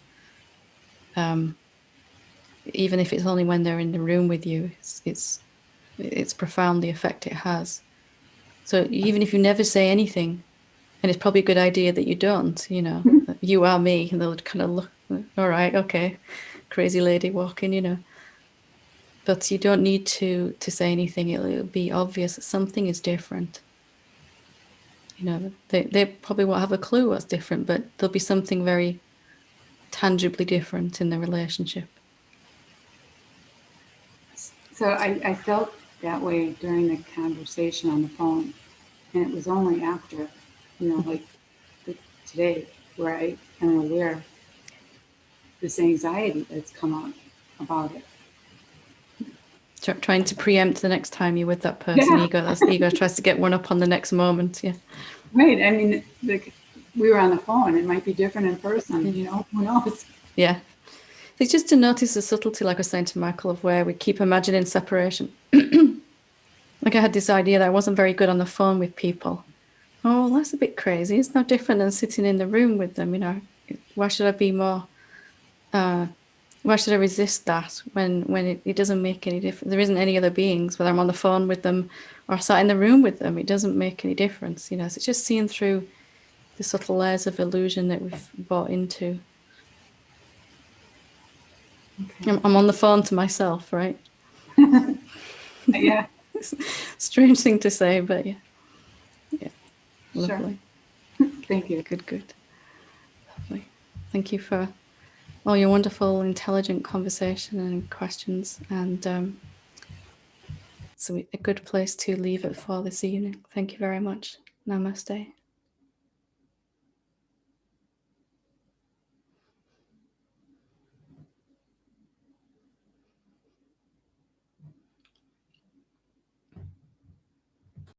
[SPEAKER 1] Even if it's only when they're in the room with you, it's profound, the effect it has. So even if you never say anything, and it's probably a good idea that you don't, you are me, and they'll kind of look, all right, okay, crazy lady walking. But you don't need to say anything. It'll be obvious that something is different. They probably won't have a clue what's different, but there'll be something very tangibly different in the relationship.
[SPEAKER 7] So I felt that way during the conversation on the phone. And it was only after, like today, where I am aware of this anxiety that's come up about it.
[SPEAKER 1] Trying to preempt the next time you're with that person.
[SPEAKER 7] Yeah.
[SPEAKER 1] Ego tries to get one up on the next moment. Yeah.
[SPEAKER 7] Right. I mean, we were on the phone. It might be different in person. Who knows?
[SPEAKER 1] Yeah. It's just to notice the subtlety, like I was saying to Michael, of where we keep imagining separation. Like I had this idea that I wasn't very good on the phone with people. Oh, well, that's a bit crazy. It's no different than sitting in the room with them. Why should I be more? Why should I resist that when it doesn't make any difference? There isn't any other beings, whether I'm on the phone with them or sat in the room with them. It doesn't make any difference. So it's just seeing through the subtle layers of illusion that we've bought into.
[SPEAKER 7] Okay.
[SPEAKER 1] I'm on the phone to myself, right?
[SPEAKER 7] Yeah.
[SPEAKER 1] Strange thing to say, but yeah. Lovely.
[SPEAKER 7] Sure. Thank you.
[SPEAKER 1] Good. Lovely. Thank you for all your wonderful, intelligent conversation and questions. And so a good place to leave it for this evening. Thank you very much. Namaste.